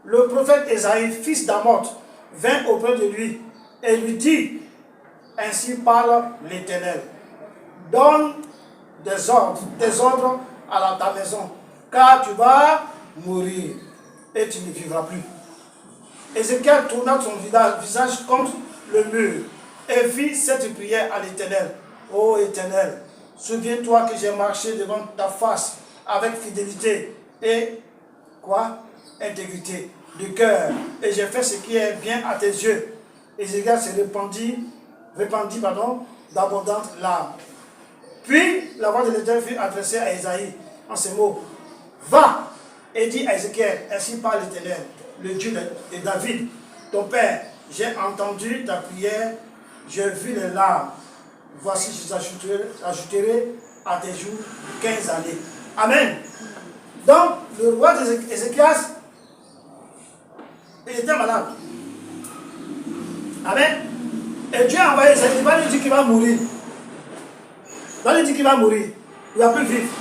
Le prophète Ésaïe, fils d'Amoth, vint auprès de lui et lui dit: ainsi parle l'Éternel. Donne des ordres à ta maison, car tu vas mourir et tu ne vivras plus. Ézéchiel tourna son visage contre le mur et fit cette prière à l'Éternel. Ô Éternel, souviens-toi que j'ai marché devant ta face avec fidélité et quoi? Intégrité du cœur, et j'ai fait ce qui est bien à tes yeux. Ézéchiel se répandit d'abondantes larmes. Puis la voix de l'Éternel fut adressée à Ésaïe en ces mots: va et dis à Ézéchiel, ainsi parle l'Éternel, le Dieu de David, ton père. J'ai entendu ta prière, j'ai vu les larmes. Voici, je ajouterai à tes jours 15 années. Amen. Donc, le roi d'Ézéchias, il était malade. Amen. Et Dieu a envoyé Ézéchias, il va lui dire qu'il va mourir. Il va lui dire qu'il va mourir. Il ne va plus vivre.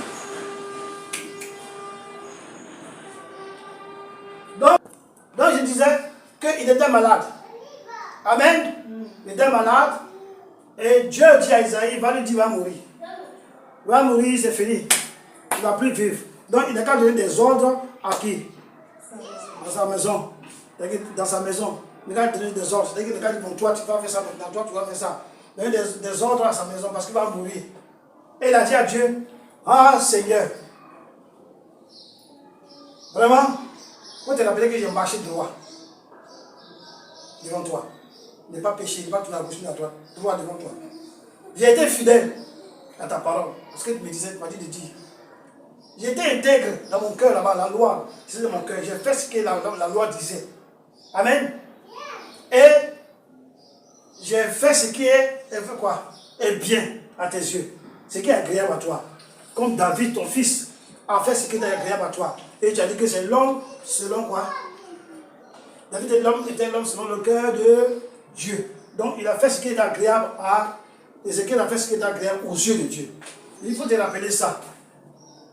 Donc je disais qu'il était malade. Amen. Il était malade. Et Dieu dit à Isaïe, il va lui dire qu'il va mourir. Il va mourir, c'est fini. Il ne va plus vivre. Donc il n'a qu'à donner des ordres à qui? Dans sa maison. Dans sa maison. Il n'a qu'à donner des ordres. C'est-à-dire qu'il n'a qu'à dire, bon, toi tu vas faire ça maintenant, toi tu vas faire ça. Donner des ordres à sa maison parce qu'il va mourir. Et il a dit à Dieu: ah Seigneur, vraiment, faut te rappeler que j'ai marché droit devant toi. Ne pas pécher, ne pas tourner à gauche ni à droite, droit devant toi. J'ai été fidèle à ta parole, parce que tu me disais, tu m'as dit de dire. J'ai été intègre dans mon cœur là-bas, la loi, c'est dans mon cœur. J'ai fait ce que la loi disait. Amen. Et j'ai fait ce qui est bien à tes yeux, ce qui est agréable à toi. Comme David, ton fils, a fait ce qui est agréable à toi. Et tu as dit que c'est l'homme selon quoi? David était l'homme selon le cœur de Dieu. Donc il a fait ce qui est agréable à Ézéchiel, a fait ce qui est agréable aux yeux de Dieu. Il faut te rappeler ça.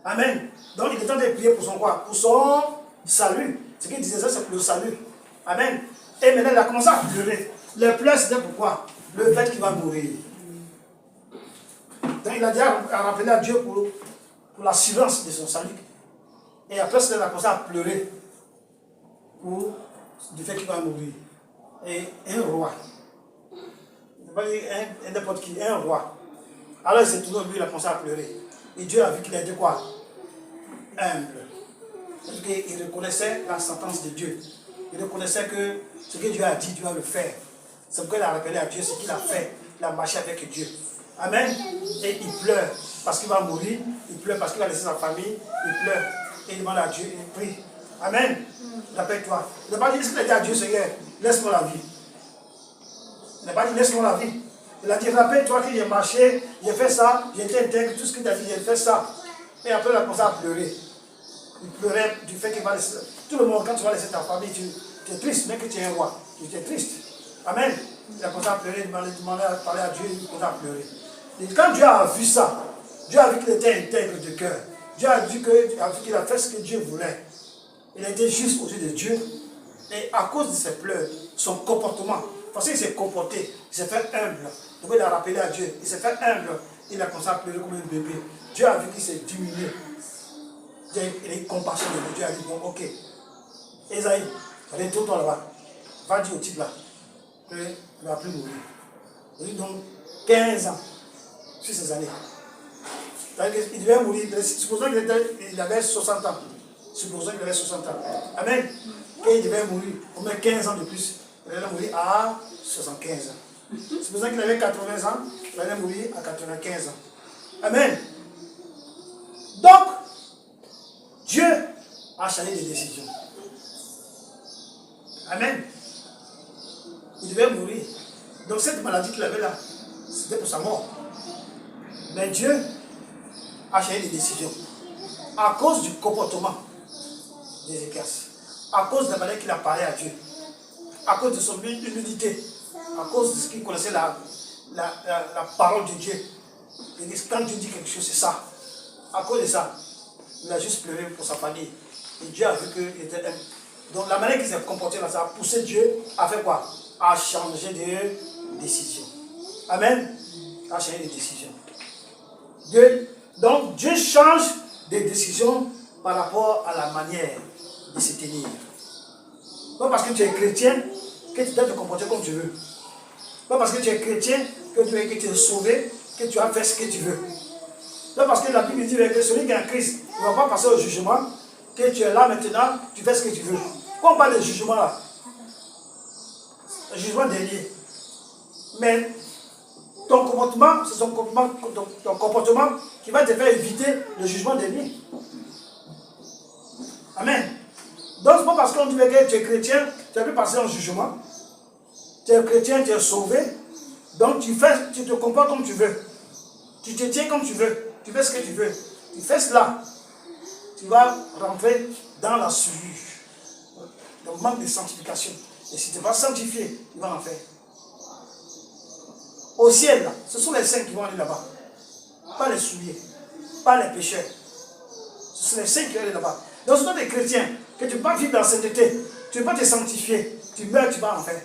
Amen. Donc il est temps de prier pour son quoi? Pour son salut. Ce qu'il disait ça, c'est pour le salut. Amen. Et maintenant il a commencé à pleurer. Les pleurs, c'était pourquoi? Le fait qu'il va mourir. Donc il a déjà rappelé à Dieu pour l'assurance de son salut. Et après cela, il a commencé à pleurer pour du fait qu'il va mourir. Et un roi, pas n'importe qui, un roi. Alors il s'est tourné, lui, il a commencé à pleurer. Et Dieu a vu qu'il était quoi? Humble. Parce qu'il reconnaissait la sentence de Dieu. Il reconnaissait que ce que Dieu a dit, Dieu va le faire. C'est pourquoi il a rappelé à Dieu ce qu'il a fait. Il a marché avec Dieu. Amen. Et il pleure parce qu'il va mourir. Il pleure parce qu'il va laisser sa famille. Il pleure. Et il demande à Dieu, il prie. Amen. Rappelle-toi. Il n'a pas dit ce qu'il a dit à Dieu, Seigneur, laisse-moi la vie. Il n'a pas dit laisse-moi la vie. Il a dit, rappelle-toi que j'ai marché, j'ai fait ça, j'étais intègre, tout ce qu'il t'a dit, j'ai fait ça. Et après, il a commencé à pleurer. Il pleurait du fait qu'il va laisser. Tout le monde, quand tu vas laisser ta famille, tu es triste, même que tu es un roi. Tu es triste. Amen. Il a commencé à pleurer, il m'a demandé à parler à Dieu, il a commencé à pleurer. Et quand Dieu a vu ça, Dieu a vu qu'il était intègre de cœur. Dieu a vu qu'il a fait ce que Dieu voulait. Il a été juste aux yeux de Dieu. Et à cause de ses pleurs, son comportement, parce qu'il s'est comporté, il s'est fait humble. Donc il a rappelé à Dieu, il s'est fait humble. Il a commencé à pleurer comme un bébé. Dieu a vu qu'il s'est diminué. Il a eu compassion de Dieu. Dieu a dit, bon, ok. Esaïe, retourne-toi là-bas. Va dire au type là qu'il ne va plus mourir. Il donc 15 ans sur ces années. Il devait mourir. Supposons qu'il avait 60 ans. Supposons qu'il avait 60 ans. Amen. Et il devait mourir au moins 15 ans de plus. Il allait mourir à 75 ans. Supposons qu'il avait 80 ans, il allait mourir à 95 ans. Amen. Donc, Dieu a changé de décision. Amen. Il devait mourir. Donc cette maladie qu'il avait là, c'était pour sa mort. Mais Dieu a changé de décision. À cause du comportement d'Ézéchias. À cause de la manière qu'il a parlé à Dieu. À cause de son humilité. À cause de ce qu'il connaissait la parole de Dieu. Il dit, quand Dieu dit quelque chose, c'est ça. À cause de ça, il a juste pleuré pour sa famille. Et Dieu a vu qu'il était un. Donc la manière qu'il s'est comporté là, ça a poussé Dieu à faire quoi? À changer de décision. Amen. À changer de décision. Donc Dieu change de décision par rapport à la manière de se tenir. Pas parce que tu es chrétien que tu dois te comporter comme tu veux. Pas parce que tu es chrétien que tu es sauvé, que tu as fait ce que tu veux. Pas parce que la Bible dit que celui qui est en Christ ne va pas passer au jugement, que tu es là maintenant, tu fais ce que tu veux. Quand on parle de jugement là, le jugement dernier. Mais ton comportement, c'est ton comportement qui va te faire éviter le jugement dernier. Amen. Donc, ce n'est pas parce qu'on dit que tu es chrétien, tu as pu passer en jugement. Tu es chrétien, tu es sauvé. Donc, tu te comportes comme tu veux. Tu te tiens comme tu veux. Tu fais ce que tu veux. Tu fais cela. Tu vas rentrer dans la souillure. Dans le manque de sanctification. Et si tu ne vas pas sanctifier, tu vas en faire. Au ciel, là, ce sont les saints qui vont aller là-bas. Pas les souillés. Pas les pécheurs. Ce sont les saints qui vont aller là-bas. Donc, ce sont des chrétiens que tu ne peux pas vivre dans la sainteté. Tu ne peux pas te sanctifier. Tu meurs, tu vas en faire.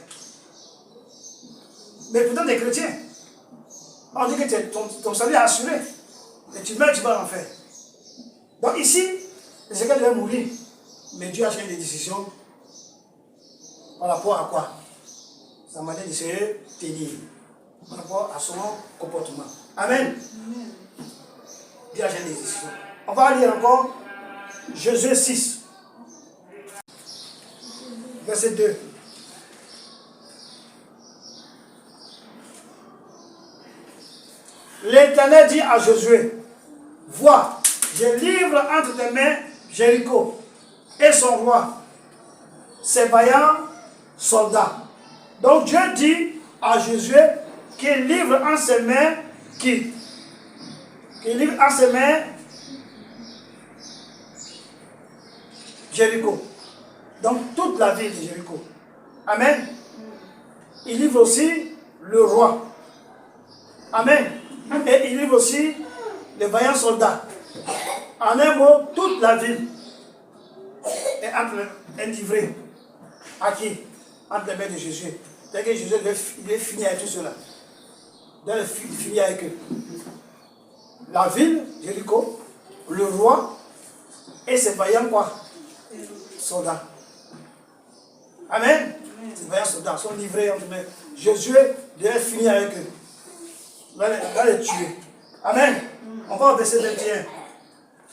Mais pourtant, des chrétiens. On dit que ton salut est assuré. Et tu meurs, tu vas en faire. Donc ici, Ézéchiel devait mourir. Mais Dieu a changé des décisions. Par rapport à quoi? Sa manière de se tenir. Par rapport à son comportement. Amen. Dieu a changé des décisions. On va lire encore Josué 6. Verset 2. L'Éternel dit à Josué, vois, je livre entre tes mains Jéricho et son roi, ses vaillants soldats. Donc Dieu dit à Josué qu'il livre en ses mains qui? Qu'il livre en ses mains Jéricho. Donc toute la ville de Jéricho. Amen. Il livre aussi le roi. Amen. Et il livre aussi les vaillants soldats. En un mot, toute la ville est livrée. À qui? Entre les mains de Jésus. C'est-à-dire que Jésus devait finir avec tout cela. Il devait finir avec eux. La ville, Jéricho, le roi et ses vaillants quoi? Soldats. Amen. Ces vaillants soldats sont livrés entre les mains. Jésus devait finir avec eux. Il va les tuer. Amen. On va au verset 21.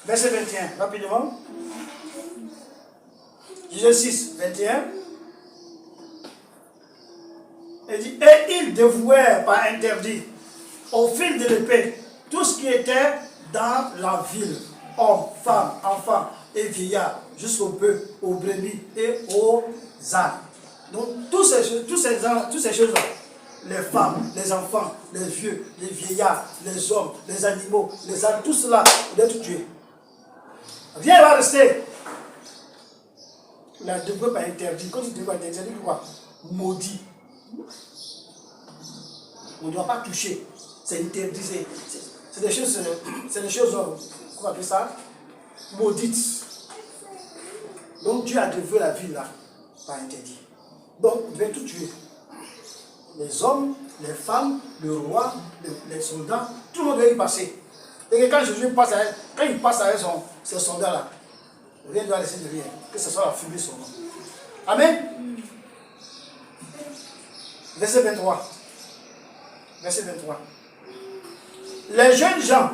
Verset 21, rapidement. Josué 6, 21. Il dit, et ils dévouèrent par interdit, au fil de l'épée, tout ce qui était dans la ville, hommes, femmes, enfants et vieillards, jusqu'aux bœufs, aux brebis et aux ânes. Donc, toutes ces choses-là, les femmes, les enfants, les vieux, les vieillards, les hommes, les animaux, les ânes, tout cela doit être tué. Rien ne va rester. La ne peut pas interdire. Quand tu ne peux pas interdire, quoi? Maudit. On ne doit pas toucher. C'est interdit. C'est des choses, comment on appelle ça? Maudites. Donc Dieu a dévoué la ville là, pas interdit. Donc il va tout tuer. Les hommes, les femmes, le roi, les soldats, tout le monde va y passer. Et quand Jésus passe avec, quand il passe avec ces soldats là, rien ne doit laisser de rien. Que ce soit la fumée son nom. Amen. Verset 23. Verset 23. Les jeunes gens,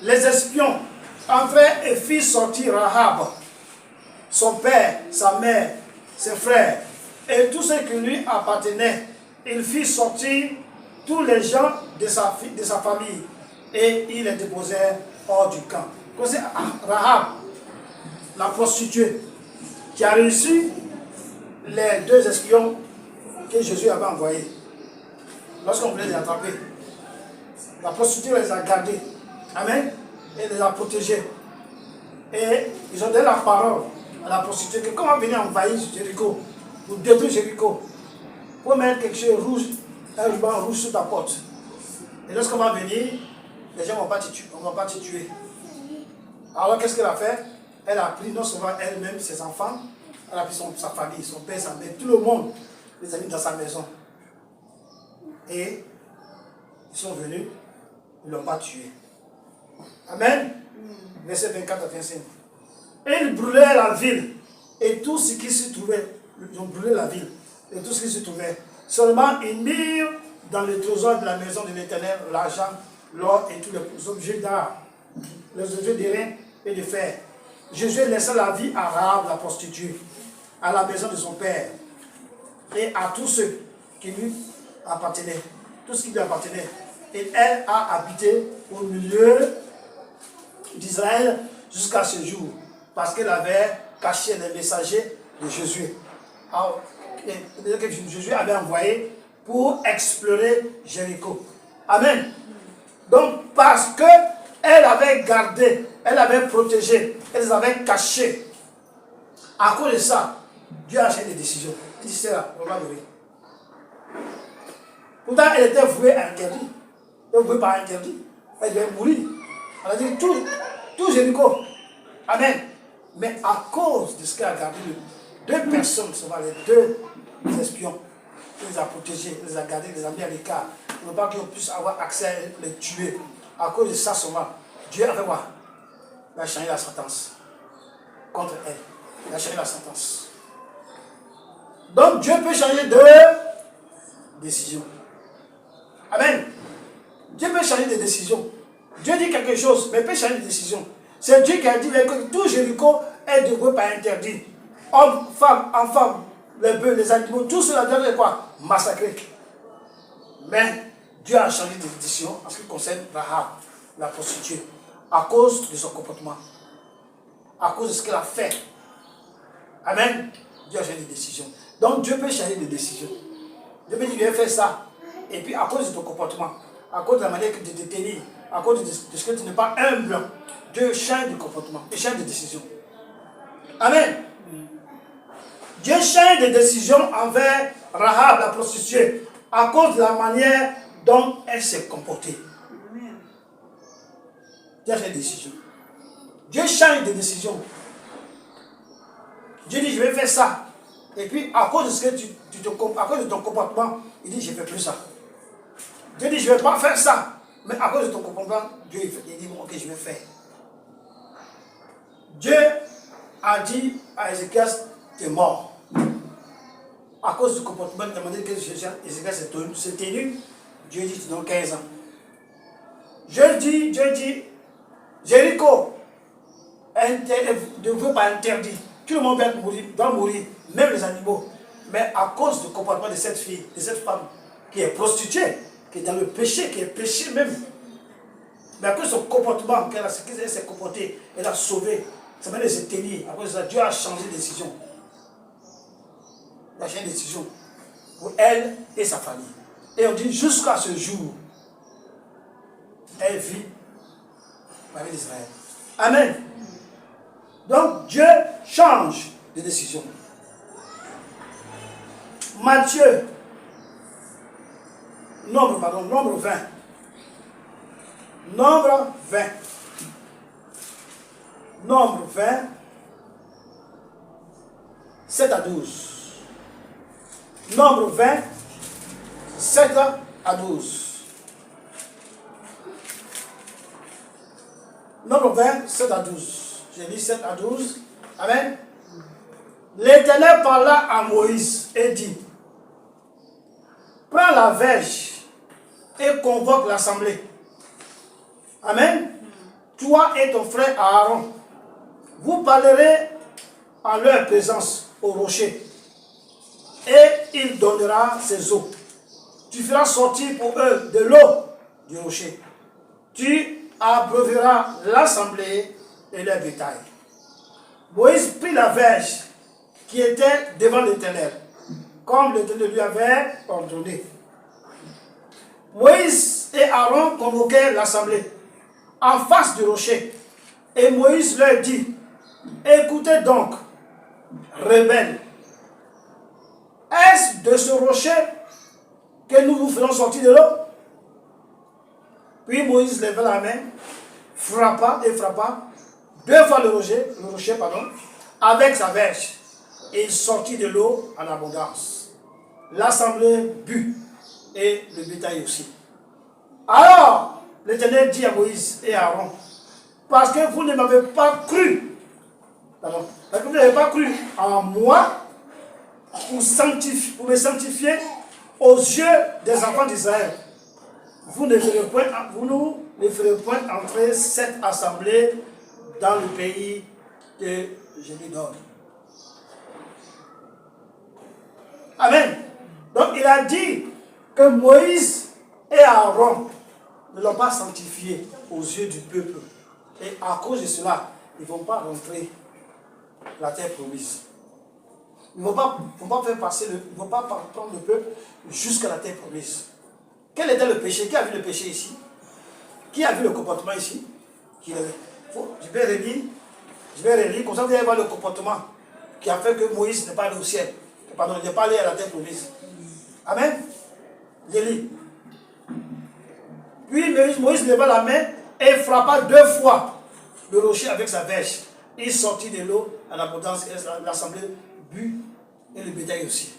les espions, envoient et firent sortir Rahab, son père, sa mère, ses frères, et tout ce qui lui appartenait. Il fit sortir tous les gens de sa famille, et ils les déposèrent hors du camp. C'est Rahab, la prostituée, qui a reçu les 2 espions que Jésus avait envoyés. Lorsqu'on voulait les attraper, la prostituée les a gardés. Amen. Et les a protégés. Et ils ont donné la parole à la prostituée que quand on va venir envahir Jéricho, pour détruire Jéricho, pour mettre quelque chose rouge, un ruban rouge sur ta porte. Et lorsqu'on va venir, les gens ne vont pas te tuer. Alors qu'est-ce qu'elle a fait? Elle a pris non seulement elle-même, ses enfants, elle a pris sa famille, son père, sa mère, tout le monde, les a mis dans sa maison. Et ils sont venus, ils ne l'ont pas tué. Amen. Verset 24 à 25. Et ils brûlaient la ville et tout ce qui s'y trouvait. Ils ont brûlé la ville et tout ce qui s'y trouvait. Seulement ils mirent dans le trésor de la maison de l'Éternel l'argent, l'or et tous les objets d'art, les objets d'airain et de fer. Jésus laissa la vie à Rahab, la prostituée, à la maison de son père et à tous ceux qui lui appartenaient. Tout ce qui lui appartenait. Et elle a habité au milieu d'Israël jusqu'à ce jour, parce qu'elle avait caché les messagers de Jésus. Alors, que Jésus avait envoyé pour explorer Jéricho. Amen. Donc, parce qu'elle avait gardé, elle avait protégé, elle les avait cachés. À cause de ça, Dieu a fait des décisions. Il dit, c'est là, on va mourir. Pourtant, elle était vouée à interdit. Elle ne vouée pas interdit. Elle devait mourir. Elle a dit tout Jéricho. Amen. Mais à cause de ce qu'elle a gardé, 2 personnes, les 2 espions, il les a protégés, il les a gardés, il les a mis à l'écart. Pour ne pas qu'ils puissent avoir accès à les tuer. À cause de ça seulement, Dieu avait quoi? Il a changé la sentence contre elle. Il a changé la sentence. Donc Dieu peut changer de décision. Amen. Dieu peut changer de décision. Dieu dit quelque chose, mais il peut changer de décision. C'est Dieu qui a dit que tout Jéricho est dévoué par interdit. Hommes, femmes, enfants, les bœufs, les animaux, tout cela doit être quoi? Massacré. Mais Dieu a changé de décision en ce qui concerne Rahab, la prostituée, à cause de son comportement, à cause de ce qu'elle a fait. Amen. Dieu a changé de décision. Donc Dieu peut changer de décision. Dieu peut dire, viens faire ça. Et puis à cause de ton comportement, à cause de la manière que tu te tenir, à cause de ce que tu n'es pas humble, Dieu change de comportement et change de décision. Amen. Dieu change de décision envers Rahab, la prostituée, à cause de la manière dont elle s'est comportée. Dieu change de décision. Dieu change de décision. Dieu dit, je vais faire ça. Et puis, à cause de ce que à cause de ton comportement, il dit, je ne fais plus ça. Dieu dit, je ne vais pas faire ça. Mais à cause de ton comportement, Dieu il dit, bon, ok, je vais faire. Dieu a dit à Ézéchiel, tu es mort. À cause du comportement, il a demandé que Ézéchiel s'est tenu. Dieu dit, tu donnes 15 ans. Dieu dit, Jéricho ne veut pas interdire. Tout le monde doit mourir, même les animaux. Mais à cause du comportement de cette fille, de cette femme, qui est prostituée, qui est dans le péché, qui est péché même. Mais à cause de son comportement, qu'elle s'est comportée, elle a sauvé Ça veut dire de se tenir. Après ça, Dieu a changé de décision. Il a changé de décision pour elle et sa famille. Et on dit jusqu'à ce jour, elle vit avec Israël. Amen. Donc Dieu change de décision. Matthieu, nombre 20. Nombre 20. Nombre 20, 7 à 12. Nombre 20, 7 à 12. Nombre 20, 7 à 12. J'ai dit 7 à 12. Amen. L'Éternel parla à Moïse et dit, prends la verge et convoque l'assemblée. Amen. Toi et ton frère Aaron, vous parlerez en leur présence au rocher, et il donnera ses eaux. Tu feras sortir pour eux de l'eau du rocher. Tu abreuveras l'assemblée et leur bétail. Moïse prit la verge qui était devant l'Éternel, comme l'Éternel lui avait ordonné. Moïse et Aaron convoquaient l'assemblée en face du rocher. Et Moïse leur dit, écoutez donc, rebelles, est-ce de ce rocher que nous vous ferons sortir de l'eau? Puis Moïse leva la main, frappa deux fois le rocher, avec sa verge. Et il sortit de l'eau en abondance. L'assemblée but, et le bétail aussi. Alors, l'Éternel dit à Moïse et à Aaron, parce que vous ne m'avez pas cru, parce que vous n'avez pas cru en moi, pour me sanctifier aux yeux des enfants d'Israël, vous ne ferez point entrer cette assemblée dans le pays que je lui donne. Amen. Donc il a dit que Moïse et Aaron ne l'ont pas sanctifié aux yeux du peuple. Et à cause de cela, ils ne vont pas rentrer la terre promise. Ils ne vont pas faire passer ils ne vont pas prendre le peuple jusqu'à la terre promise. Quel était le péché? Qui a vu le péché ici? Qui a vu le comportement ici? Je vais relire, comme ça vous allez voir le comportement qui a fait que Moïse n'est pas allé au ciel. Pardon, il n'est pas allé à la terre promise. Amen. Je lis. Puis Moïse leva la main et frappa deux fois le rocher avec sa verge. Il sortit de l'eau en abondance et l'assemblée but et le bétail aussi.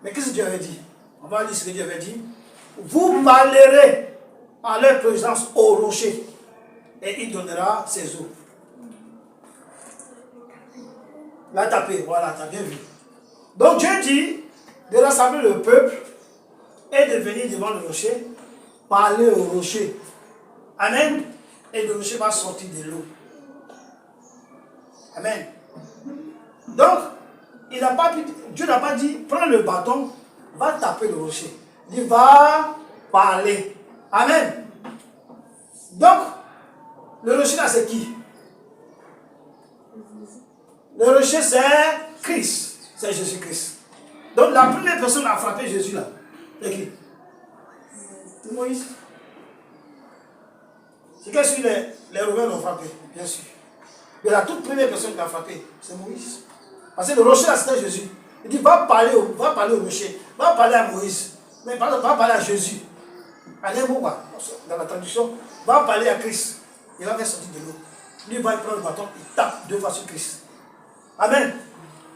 Mais qu'est-ce que Dieu avait dit? On va lire ce que Dieu avait dit. Vous parlerez en leur présence au rocher et il donnera ses eaux. La taper, voilà, tu as bien vu. Donc Dieu dit de rassembler le peuple et de venir devant le rocher, parler au rocher. Amen. Et le rocher va sortir de l'eau. Amen. Donc, Dieu n'a pas dit, prends le bâton, va taper le rocher. Il dit, va parler. Amen. Donc, le rocher là, c'est qui? Le rocher, c'est Christ. C'est Jésus-Christ. Donc, la première personne à frapper Jésus là, c'est qui? C'est Moïse. C'est quel sur les Romains l'ont frappé, bien sûr. Mais la toute première personne qui a frappé, c'est Moïse. Parce que le rocher là, c'était Jésus. Il dit, va parler au rocher, va parler à Moïse, mais va parler à Jésus. Allez, pourquoi? Dans la traduction, va parler à Christ. Il va faire sortir de l'eau. Lui va prendre le bâton, il tape deux fois sur Christ. Amen.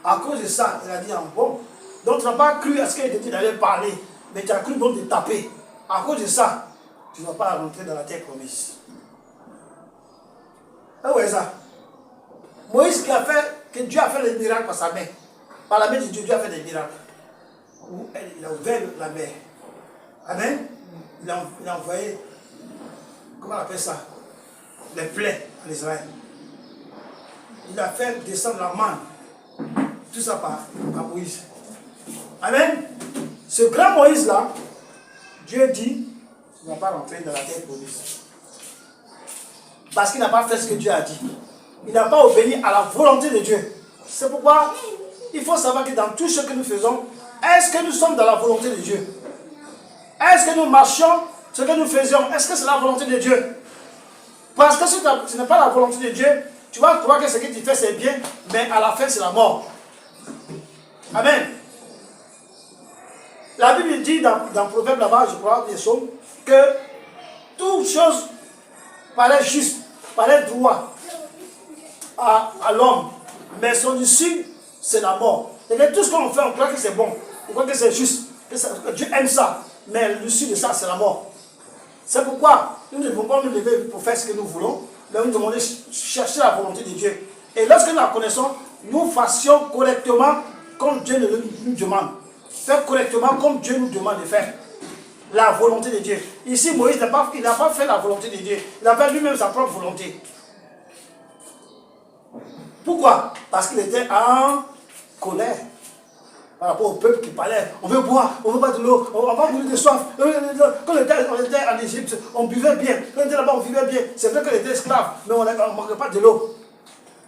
À cause de ça, il a dit, bon, donc tu n'as pas cru à ce qu'il te dit d'aller parler, mais tu as cru donc de taper. À cause de ça, tu ne vas pas rentrer dans la terre promise. Ah ouais, ça. Moïse que Dieu a fait les miracles par sa main. Par la main de Dieu, Dieu a fait des miracles. Il a ouvert la mer. Amen. Il a envoyé, comment on appelle ça? Les plaies en Israël. Il a fait descendre la manne. Tout ça par Moïse. Amen. Ce grand Moïse-là, Dieu dit, il ne va pas rentrer dans la terre promise. Parce qu'il n'a pas fait ce que Dieu a dit. Il n'a pas obéi à la volonté de Dieu. C'est pourquoi il faut savoir que dans tout ce que nous faisons, est-ce que nous sommes dans la volonté de Dieu? Est-ce que nous marchons, ce que nous faisons, est-ce que c'est la volonté de Dieu? Parce que si ce n'est pas la volonté de Dieu, tu vas croire que ce que tu fais c'est bien, mais à la fin c'est la mort. Amen. La Bible dit dans Proverbe là-bas, je crois, des choses, que toute chose paraît juste, paraît droit à l'homme, mais son issue, c'est la mort. Et que tout ce qu'on fait, on croit que c'est bon, on croit que c'est juste, que Dieu aime ça, mais l'issue de ça, c'est la mort. C'est pourquoi nous ne devons pas nous lever pour faire ce que nous voulons, mais nous devons chercher la volonté de Dieu. Et lorsque nous la connaissons, nous fassions correctement comme Dieu nous demande. Faire correctement comme Dieu nous demande de faire. La volonté de Dieu. Ici, Moïse n'a pas fait la volonté de Dieu. Il a fait lui-même sa propre volonté. Pourquoi? Parce qu'il était en colère par rapport au peuple qui parlait. On veut boire, on veut pas de l'eau, on va mourir de soif. Quand on était en Égypte, on buvait bien. Quand on était là-bas, on vivait bien. C'est vrai qu'on était esclaves, mais on ne manquait pas de l'eau.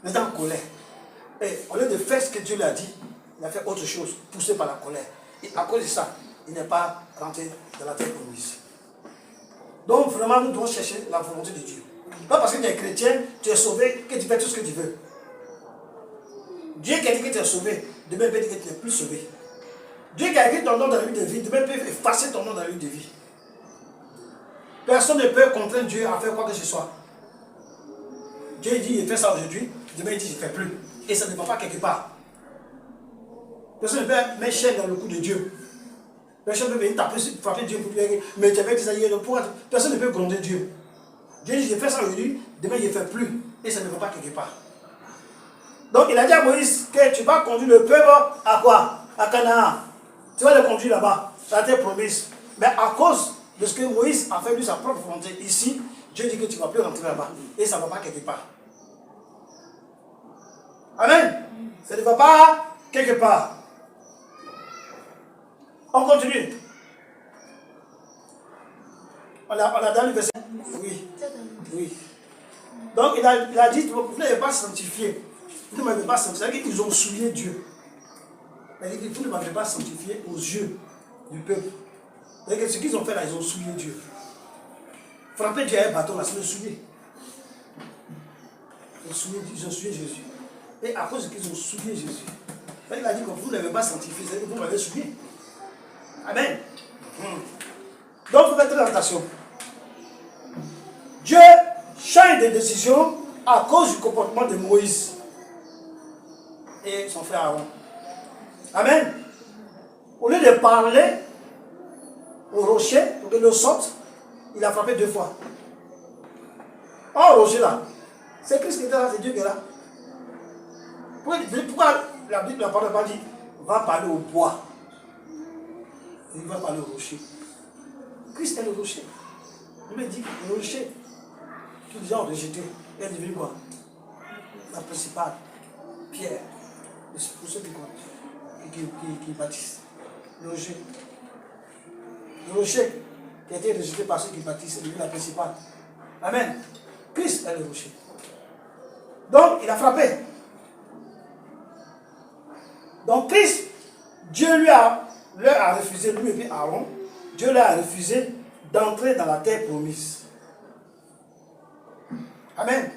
On était en colère. Et au lieu de faire ce que Dieu lui a dit, il a fait autre chose, poussé par la colère. Et à cause de ça, il n'est pas rentré dans la terre promise. Donc vraiment, nous devons chercher la volonté de Dieu. Pas parce que tu es chrétien, tu es sauvé, que tu fais tout ce que tu veux. Dieu qui a dit que tu es sauvé, demain il peut dire que tu n'es plus sauvé. Dieu qui a écrit ton nom dans la vie de vie, demain il peut effacer ton nom dans la vie de vie. Personne ne peut contraindre Dieu à faire quoi que ce soit. Dieu dit, il fait ça aujourd'hui, demain il dit, je ne fais plus. Et ça ne va pas quelque part. Personne ne peut mettre chaîne dans le cou de Dieu. Personne ne peut venir taper, frapper Dieu pour lui dire, mais tu avais dit ça hier, personne ne peut gronder Dieu. Dieu dit, je fais ça aujourd'hui, demain je ne fais plus. Et ça ne va pas quelque part. Donc il a dit à Moïse que tu vas conduire le peuple à quoi? À Canaan. Tu vas le conduire là-bas. Ça a été promis. Mais à cause de ce que Moïse a fait de sa propre volonté ici, Dieu dit que tu ne vas plus rentrer là-bas. Et ça ne va pas quelque part. Amen. Ça ne va pas quelque part. On continue. On a dans le verset. Oui. Oui. Donc il a dit, vous n'avez pas sanctifié. Vous ne m'avez pas sanctifié. C'est-à-dire qu'ils ont souillé Dieu. C'est-à-dire que vous ne m'avez pas sanctifié aux yeux du peuple. C'est-à-dire que ce qu'ils ont fait là, ils ont souillé Dieu. Frapper Dieu à un bâton là, c'est le souiller. Ils ont souillé Jésus. Et à cause qu'ils ont souillé Jésus, il a dit que vous n'avez pas sanctifié, c'est-à-dire que vous m'avez souillé. Amen. Donc, vous faites très attention. Dieu change de décision à cause du comportement de Moïse et son frère Aaron. Amen. Au lieu de parler au rocher pour qu'il le sorte, il a frappé 2 fois. Oh, rocher là, c'est Christ qui était là, c'est Dieu qui est là. Pourquoi la Bible n'a pas dit va parler au bois? Il va parler au rocher. Christ est le rocher. Il me dit le rocher que les gens ont rejeté est devenu quoi? La principale pierre. Pour ceux qui bâtissent. Le rocher. Le rocher qui a été rejeté par ceux qui bâtissent est devenu la principale. Amen. Christ est le rocher. Donc il a frappé. Donc Christ, Dieu leur a refusé, lui et puis Aaron, Dieu leur a refusé d'entrer dans la terre promise. Amen.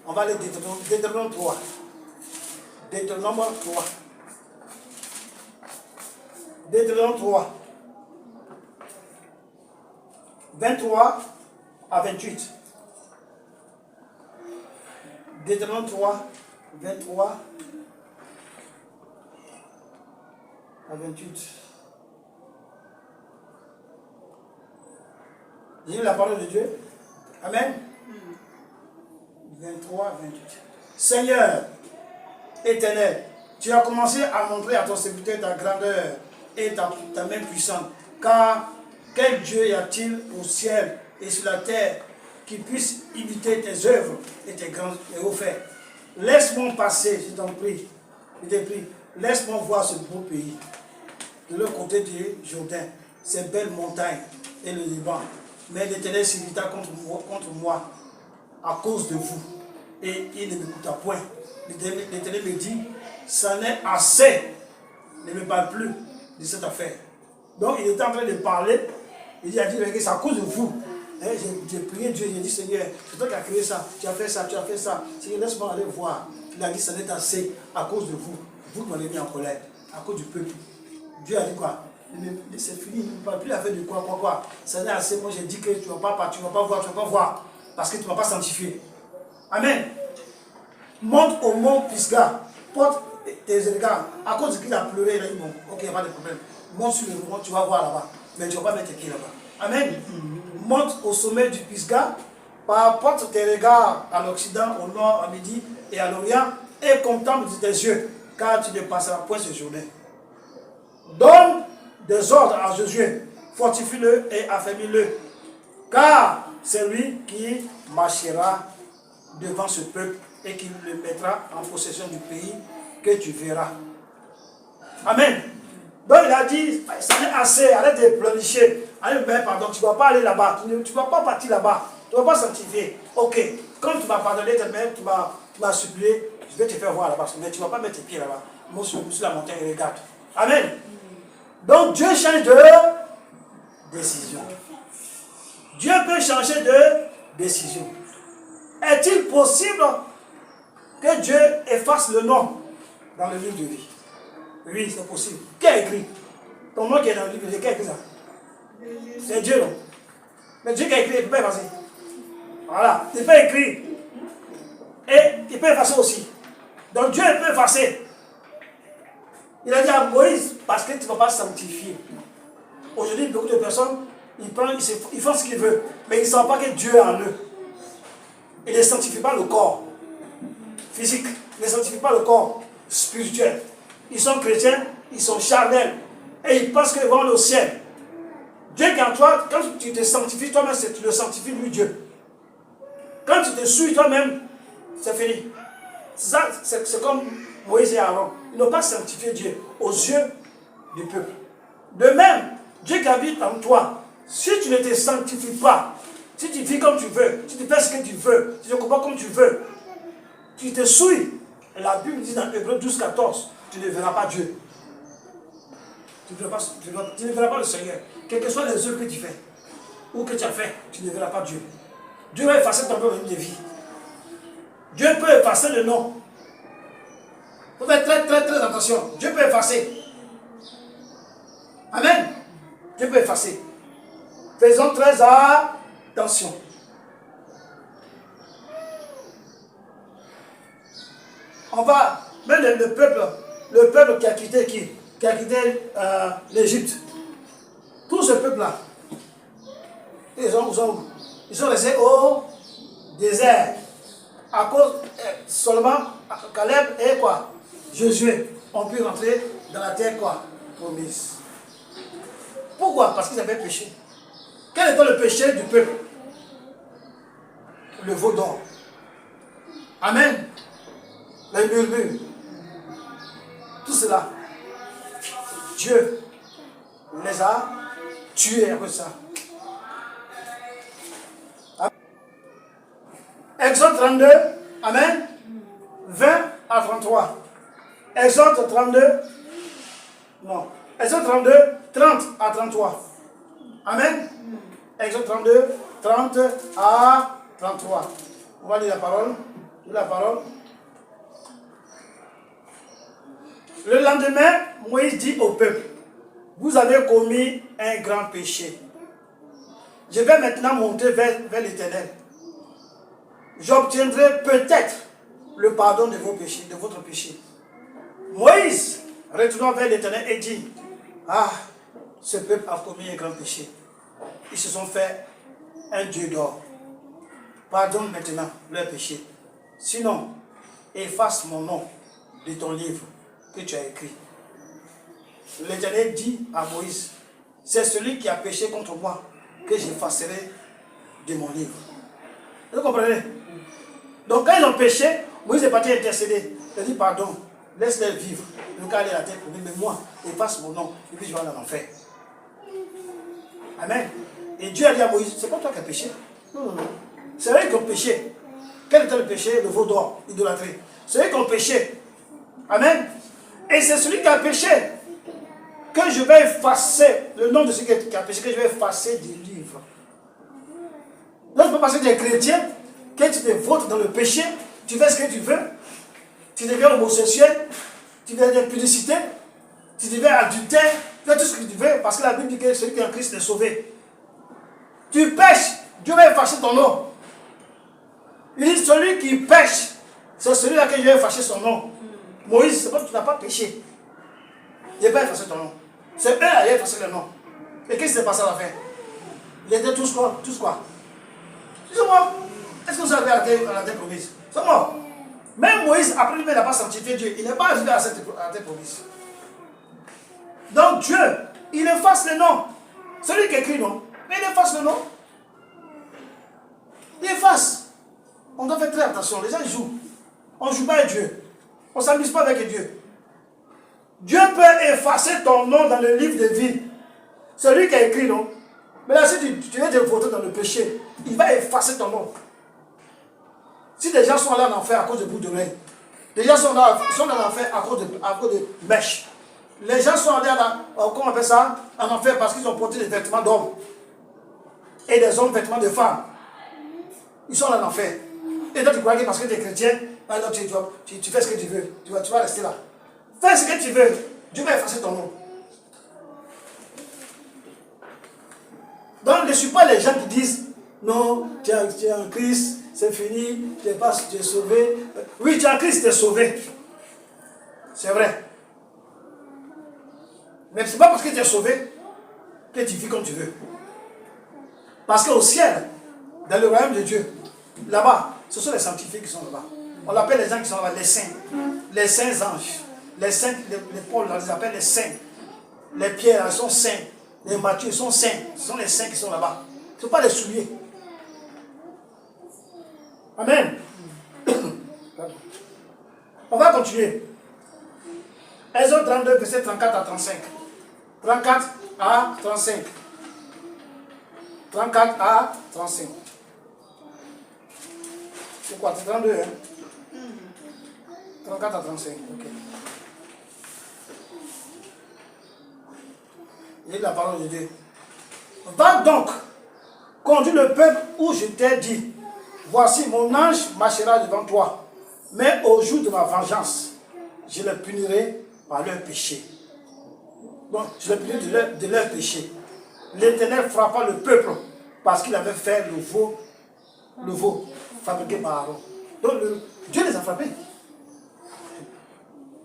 On va aller Deutéronome 3. Deutéronome 3. Deutéronome 3. 23 à 28. Deutéronome 3, 23 à 28. J'ai lu la parole de Dieu. Amen. 23, 28. Seigneur, éternel, tu as commencé à montrer à ton serviteur ta grandeur et ta main puissante. Car quel Dieu y a-t-il au ciel et sur la terre qui puisse imiter tes œuvres et tes grands et hauts faits? Laisse-moi passer, je t'en prie. Je t'en prie. Laisse-moi voir ce beau pays. De l'autre côté du Jourdain, ces belles montagnes et le Liban. Mais l'Éternel s'irrita contre moi à cause de vous. Et il ne m'écouta point. L'Éternel me dit, ça n'est assez. Ne me parle plus de cette affaire. Donc il était en train de parler. Il a dit, c'est à cause de vous. J'ai prié Dieu, j'ai dit, Seigneur, c'est toi qui as créé ça, tu as fait ça, tu as fait ça. Seigneur, laisse-moi aller voir. Il a dit, ça n'est assez à cause de vous. Vous qui m'avez mis en colère, à cause du peuple. Dieu a dit quoi? C'est fini, il ne parle plus la fin de quoi. Ça n'est assez, moi j'ai dit que tu ne vas pas voir, parce que tu ne vas pas sanctifier. Amen. Monte au mont Pisgah, porte tes regards. À cause qu'il a pleuré, il a dit, bon, ok, il n'y a pas de problème. Monte sur le mont, tu vas voir là-bas. Mais tu ne vas pas mettre tes pieds là-bas. Amen. Monte au sommet du Pisgah, porte tes regards à l'Occident, au nord, à midi et à l'Orient, et contemple de tes yeux, car tu ne passeras point ce journée. Donne des ordres à Josué, fortifie-le et affermis-le, car c'est lui qui marchera devant ce peuple et qui le mettra en possession du pays que tu verras. Amen. Donc il a dit, ça n'est assez, arrête de pleurnicher. Allez, mais pardon, tu ne vas pas aller là-bas, tu ne vas pas partir là-bas, tu ne vas pas sanctifier. Ok, quand tu vas pardonner, tu vas supplier, je vais te faire voir là-bas, mais tu ne vas pas mettre tes pieds là-bas. Moi, sur la montagne, regarde. Amen. Donc Dieu change de décision. Dieu peut changer de décision. Est-il possible que Dieu efface le nom dans le livre de vie? Oui, c'est possible. Qui a écrit? Ton nom qui est dans le livre de vie, qui a écrit ça? C'est Dieu, non? Mais Dieu qui a écrit, il ne peut pas effacer. Voilà, il peut écrire. Et il peut effacer aussi. Donc Dieu peut effacer. Il a dit à Moïse, parce que tu ne vas pas sanctifier. Aujourd'hui, beaucoup de personnes, ils font ce qu'ils veulent, mais ils ne savent pas que Dieu est en eux. Ils ne sanctifient pas le corps physique, ils ne sanctifient pas le corps spirituel. Ils sont chrétiens, ils sont charnels, et ils pensent qu'ils vont aller au ciel. Dieu qui est en toi, quand tu te sanctifies toi-même, tu le sanctifies lui, Dieu. Quand tu te souilles toi-même, c'est fini. C'est comme Moïse et Aaron. Ils n'ont pas sanctifié Dieu aux yeux du peuple. De même, Dieu qui habite en toi, si tu ne te sanctifies pas, si tu vis comme tu veux, si tu fais ce que tu veux, si tu te comportes comme tu veux, tu te souilles. La Bible dit dans Hébreux 12, 14, tu ne verras pas Dieu. Tu ne verras pas le Seigneur. Quelles que soient les œuvres que tu fais, ou que tu as fait, tu ne verras pas Dieu. Dieu va effacer ton nom de vie. Dieu peut effacer le nom. Il faut faire très attention. Dieu peut effacer. Amen. Dieu peut effacer. Faisons très attention. On va, même le peuple qui a quitté qui? Qui a quitté l'Égypte. Tout ce peuple-là, ils sont restés au désert. À cause, seulement Caleb et quoi? Josué ont pu rentrer dans la terre quoi? Promise. Pourquoi? Parce qu'ils avaient péché. Quel était le péché du peuple? Le veau d'or. Amen. Les murmures. Tout cela. Dieu les a tués à cause de ça. Exode 32, Amen. 20 à 33. Exode 32, non. Exode 32, 30 à 33. Amen. Exode 32, 30 à 33. On va lire la parole. Le lendemain, Moïse dit au peuple, vous avez commis un grand péché. Je vais maintenant monter vers l'Éternel. J'obtiendrai peut-être le pardon de vos péchés, de votre péché. Moïse, retournant vers l'Éternel et dit, ah, ce peuple a commis un grand péché. Ils se sont fait un Dieu d'or. Pardonne maintenant leur péché. Sinon, efface mon nom de ton livre que tu as écrit. L'Éternel dit à Moïse, c'est celui qui a péché contre moi que j'effacerai de mon livre. Vous comprenez? Donc quand ils ont péché, Moïse est parti intercéder. Il a dit pardon, laisse-les vivre. Le cas est la terre pour lui, mais moi, efface mon nom, et puis je vais aller en enfer. Amen. Et Dieu a dit à Moïse, c'est pas toi qui as péché. Non. C'est eux qui ont péché. Quel était le péché? Le veau d'or, l'idolâtrie. Celui qui a péché. Amen. Et c'est celui qui a péché que je vais effacer, le nom de celui qui a péché, que je vais effacer du livre. Donc, pas parce que tu es chrétien, que tu te votes dans le péché, tu fais ce que tu veux, tu deviens homosexuel, tu deviens publicité, tu deviens adultère, tu fais tout ce que tu veux, parce que la Bible dit que celui qui est en Christ est sauvé. Tu pêches, Dieu va effacer ton nom. Il dit, celui qui pêche, c'est celui-là que je vais effacer son nom. Moïse, c'est pas que tu n'as pas péché. Je vais pas effacer ton nom. C'est eux qui ont effacé le nom. Et qu'est-ce qui s'est passé à la fin? Ils étaient tous quoi? Tous quoi? Ils sont morts. Est-ce que vous avez à la terre promise? Ils sont morts. Même Moïse, après lui, il n'a pas sanctifié Dieu. Il n'est pas arrivé à la terre promise. Donc Dieu, il efface le nom. Celui qui écrit non, mais il efface le nom. Il efface. On doit faire très attention. Les gens jouent. On ne joue pas avec Dieu. On ne s'amuse pas avec Dieu. Dieu peut effacer ton nom dans le livre de vie. Celui qui a écrit non. Mais là, si tu veux te voter dans le péché, il va effacer ton nom. Si des gens sont allés en enfer à cause de bouts d'oreilles, les gens sont allés en enfer à cause de mèches. Les gens sont allés comment on appelle ça, en enfer parce qu'ils ont porté des vêtements d'hommes. Et des hommes vêtements de femmes. Ils sont allés en enfer. Et toi tu crois que parce que tu es chrétien, alors tu fais ce que tu veux. Tu vas rester là. Fais ce que tu veux. Dieu va effacer ton nom. Donc ne suis pas les gens qui disent non, tu es en Christ, c'est fini, tu es sauvé. Oui, tu es en Christ, tu es sauvé. C'est vrai. Mais ce n'est pas parce que tu es sauvé que tu vis comme tu veux. Parce qu'au ciel, dans le royaume de Dieu, là-bas, ce sont les sanctifiés qui sont là-bas. On appelle les gens qui sont là-bas les saints. Les saints anges. Les saints, les Paul, on les appelle les saints. Les pierres, ils sont saints. Les Matthieu, ils sont saints. Ce sont les saints qui sont là-bas. Ce ne sont pas les souliers. Amen. On va continuer. Exode 32, verset 34 à 35. 34 à 35. 34 à 35. C'est quoi? C'est 32, hein? 34 à 35. Ok. Il la parole de Dieu. Va donc, conduis le peuple où je t'ai dit. Voici, mon ange marchera devant toi. Mais au jour de ma vengeance, je les punirai par leur péché. Donc, je les punirai de leur péché. L'Éternel frappa le peuple parce qu'il avait fait le veau fabriqué par Aaron. Donc, Dieu les a frappés.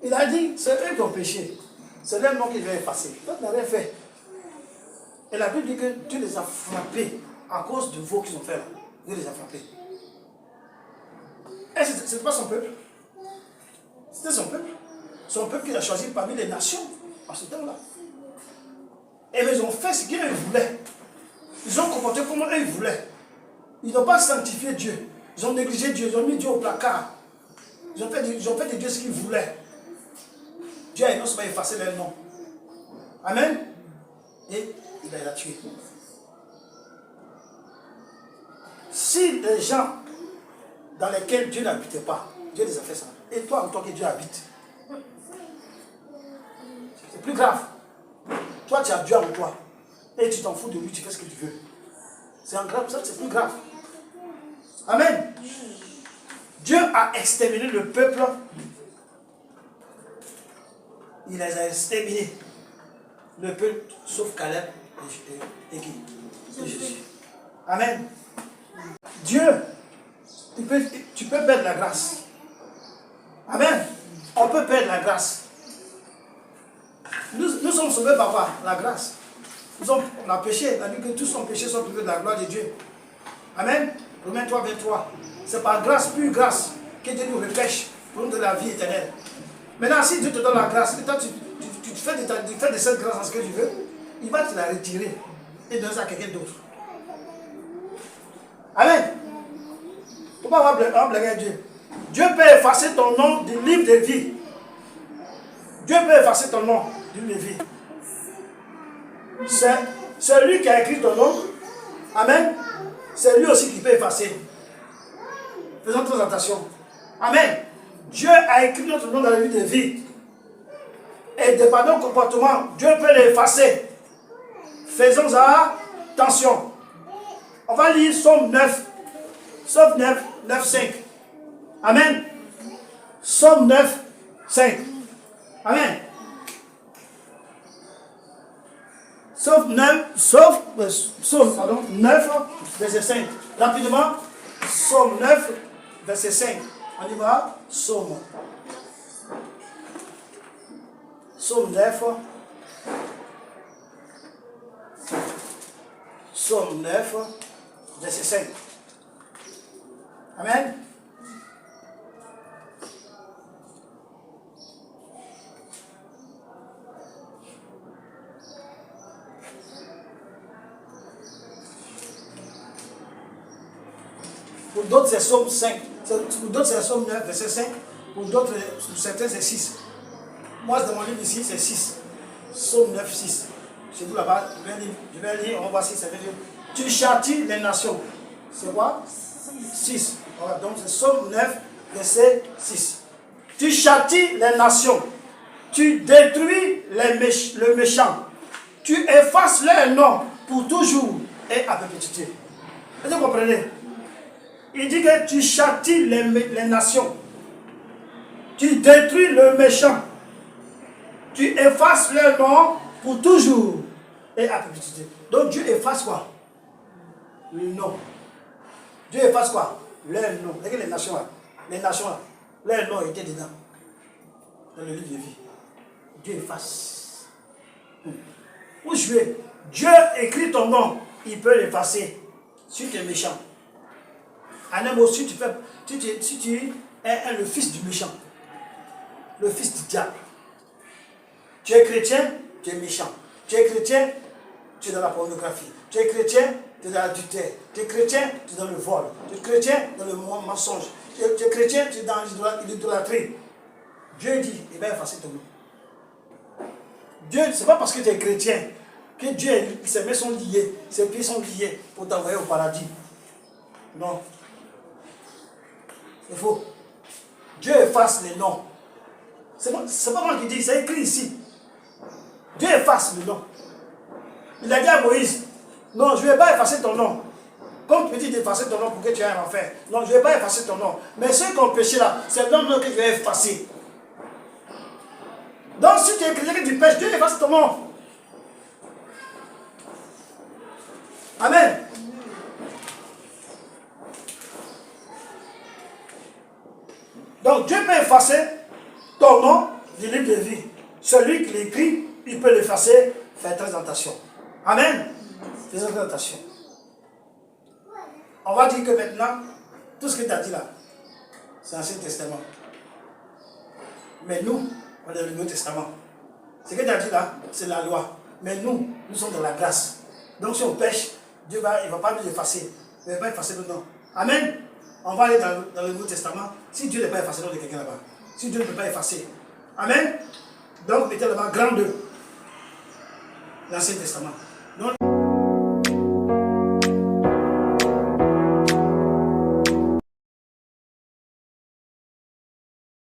Il a dit, c'est eux qui ont péché. C'est leur nom qu'il va effacer. Donc, il n'a rien fait. Et la Bible dit que Dieu les a frappés à cause du veau qu'ils ont fait là. Dieu les a frappés. Et ce n'était pas son peuple. C'était son peuple. Son peuple qu'il a choisi parmi les nations en ce temps-là. Et ils ont fait ce qu'ils voulaient. Ils ont comporté comme eux ils voulaient. Ils n'ont pas sanctifié Dieu. Ils ont négligé Dieu. Ils ont mis Dieu au placard. Ils ont fait de Dieu ce qu'ils voulaient. Dieu a non seulement effacé leur nom. Amen. Et il les a tués. Si les gens dans lesquels Dieu n'habitait pas, Dieu les a fait ça. Et toi, en tant que Dieu habite, c'est plus grave. Toi, tu as Dieu en toi. Et tu t'en fous de lui, tu fais ce que tu veux. C'est un grave, ça, c'est plus grave. Amen. Dieu a exterminé le peuple. Il les a exterminés. Le peuple, sauf Caleb et qui? Et Jésus. Amen. Dieu, tu peux perdre la grâce. Amen. On peut perdre la grâce. Nous sommes sauvés par quoi? La grâce. On a péché. On a dit que tous sont péchés, sont privés de la gloire de Dieu. Amen. Romains 3, 23. C'est par grâce, pure grâce, que Dieu nous repêche pour nous donner la vie éternelle. Maintenant, si Dieu te donne la grâce, et toi tu fais de cette grâce ce que tu veux, il va te la retirer et donner ça à quelqu'un d'autre. Amen. Il ne faut pas avoir blagué Dieu. Dieu peut effacer ton nom du livre de vie. Dieu peut effacer ton nom du livre de vie. C'est lui qui a écrit ton nom. Amen. C'est lui aussi qui peut effacer. Faisons très attention. Amen. Dieu a écrit notre nom dans la vie de vie. Et dépendant du comportement, Dieu peut l'effacer. Faisons attention. On va lire Somme 9. Somme 9, 9, 5. Amen. Somme 9, 5. Amen. Somme 9, Somme 9, verset 5. Rapidement. Somme 9, verset 5. On y va. Somme. Somme 9. Somme 9, verset 5. Amen. Pour d'autres, c'est Somme 5. Pour d'autres, c'est Somme 9, verset 5. Pour d'autres, pour certains, c'est 6. Moi, dans mon livre ici, c'est 6. Somme 9, 6. Chez vous là-bas, je vais lire, on va voir si ça veut dire. Tu châties les nations. C'est quoi? 6. Voilà, donc c'est Somme 9, verset 6. Tu châties les nations. Tu détruis le méchant. Tu effaces leur nom pour toujours et à perpétuité. Est-ce que vous comprenez? Il dit que tu châties les nations. Tu détruis le méchant. Tu effaces leur nom pour toujours et à perpétuité. Donc Dieu efface quoi? Le nom. Dieu efface quoi? Leur nom. Regardez les nations là. Les nations là. Leur nom était dedans. Dans le livre de vie. Dieu efface. Où je vais? Dieu écrit ton nom. Il peut l'effacer. Si tu es méchant. En un mot, si tu es le fils du méchant. Le fils du diable. Tu es chrétien, tu es méchant. Tu es chrétien, tu es dans la pornographie. Tu es chrétien, tu es dans l'adultère. Tu es chrétien, tu es dans le vol. Tu es chrétien, dans le mensonge. Tu es chrétien, tu es dans l'idolâtrie. Dieu dit, il va effacer ton nom. Dieu, ce n'est pas parce que tu es chrétien que Dieu, ses mains sont liées, ses pieds sont liés pour t'envoyer au paradis. Non. C'est faux. Dieu efface les noms. C'est pas moi qui dis, c'est écrit ici. Dieu efface le nom. Il a dit à Moïse, non, je ne vais pas effacer ton nom. Comme tu me dis d'effacer ton nom pour que tu ailles en enfer. Non, je ne vais pas effacer ton nom. Mais ceux qui ont péché là, c'est le nom que je vais effacer. Donc si tu es chrétien que tu pêches, Dieu efface ton nom. Amen. Donc Dieu peut effacer ton nom du livre de vie. Celui qui l'écrit, il peut l'effacer. Fais très attention. Amen. Fais très attention. On va dire que maintenant, tout ce que tu as dit là, c'est l'Ancien Testament. Mais nous, on est dans le Nouveau Testament. Ce que tu as dit là, c'est la loi. Mais nous sommes dans la grâce. Donc si on pêche, Dieu il ne va pas nous effacer. Il ne va pas effacer le nom. Amen. On va aller dans le Nouveau Testament. Si Dieu n'est pas effacé, le nom de quelqu'un là-bas. Si Dieu ne peut pas effacer. Amen. Donc mettez là-bas grand 2. L'Ancien Testament. Donc,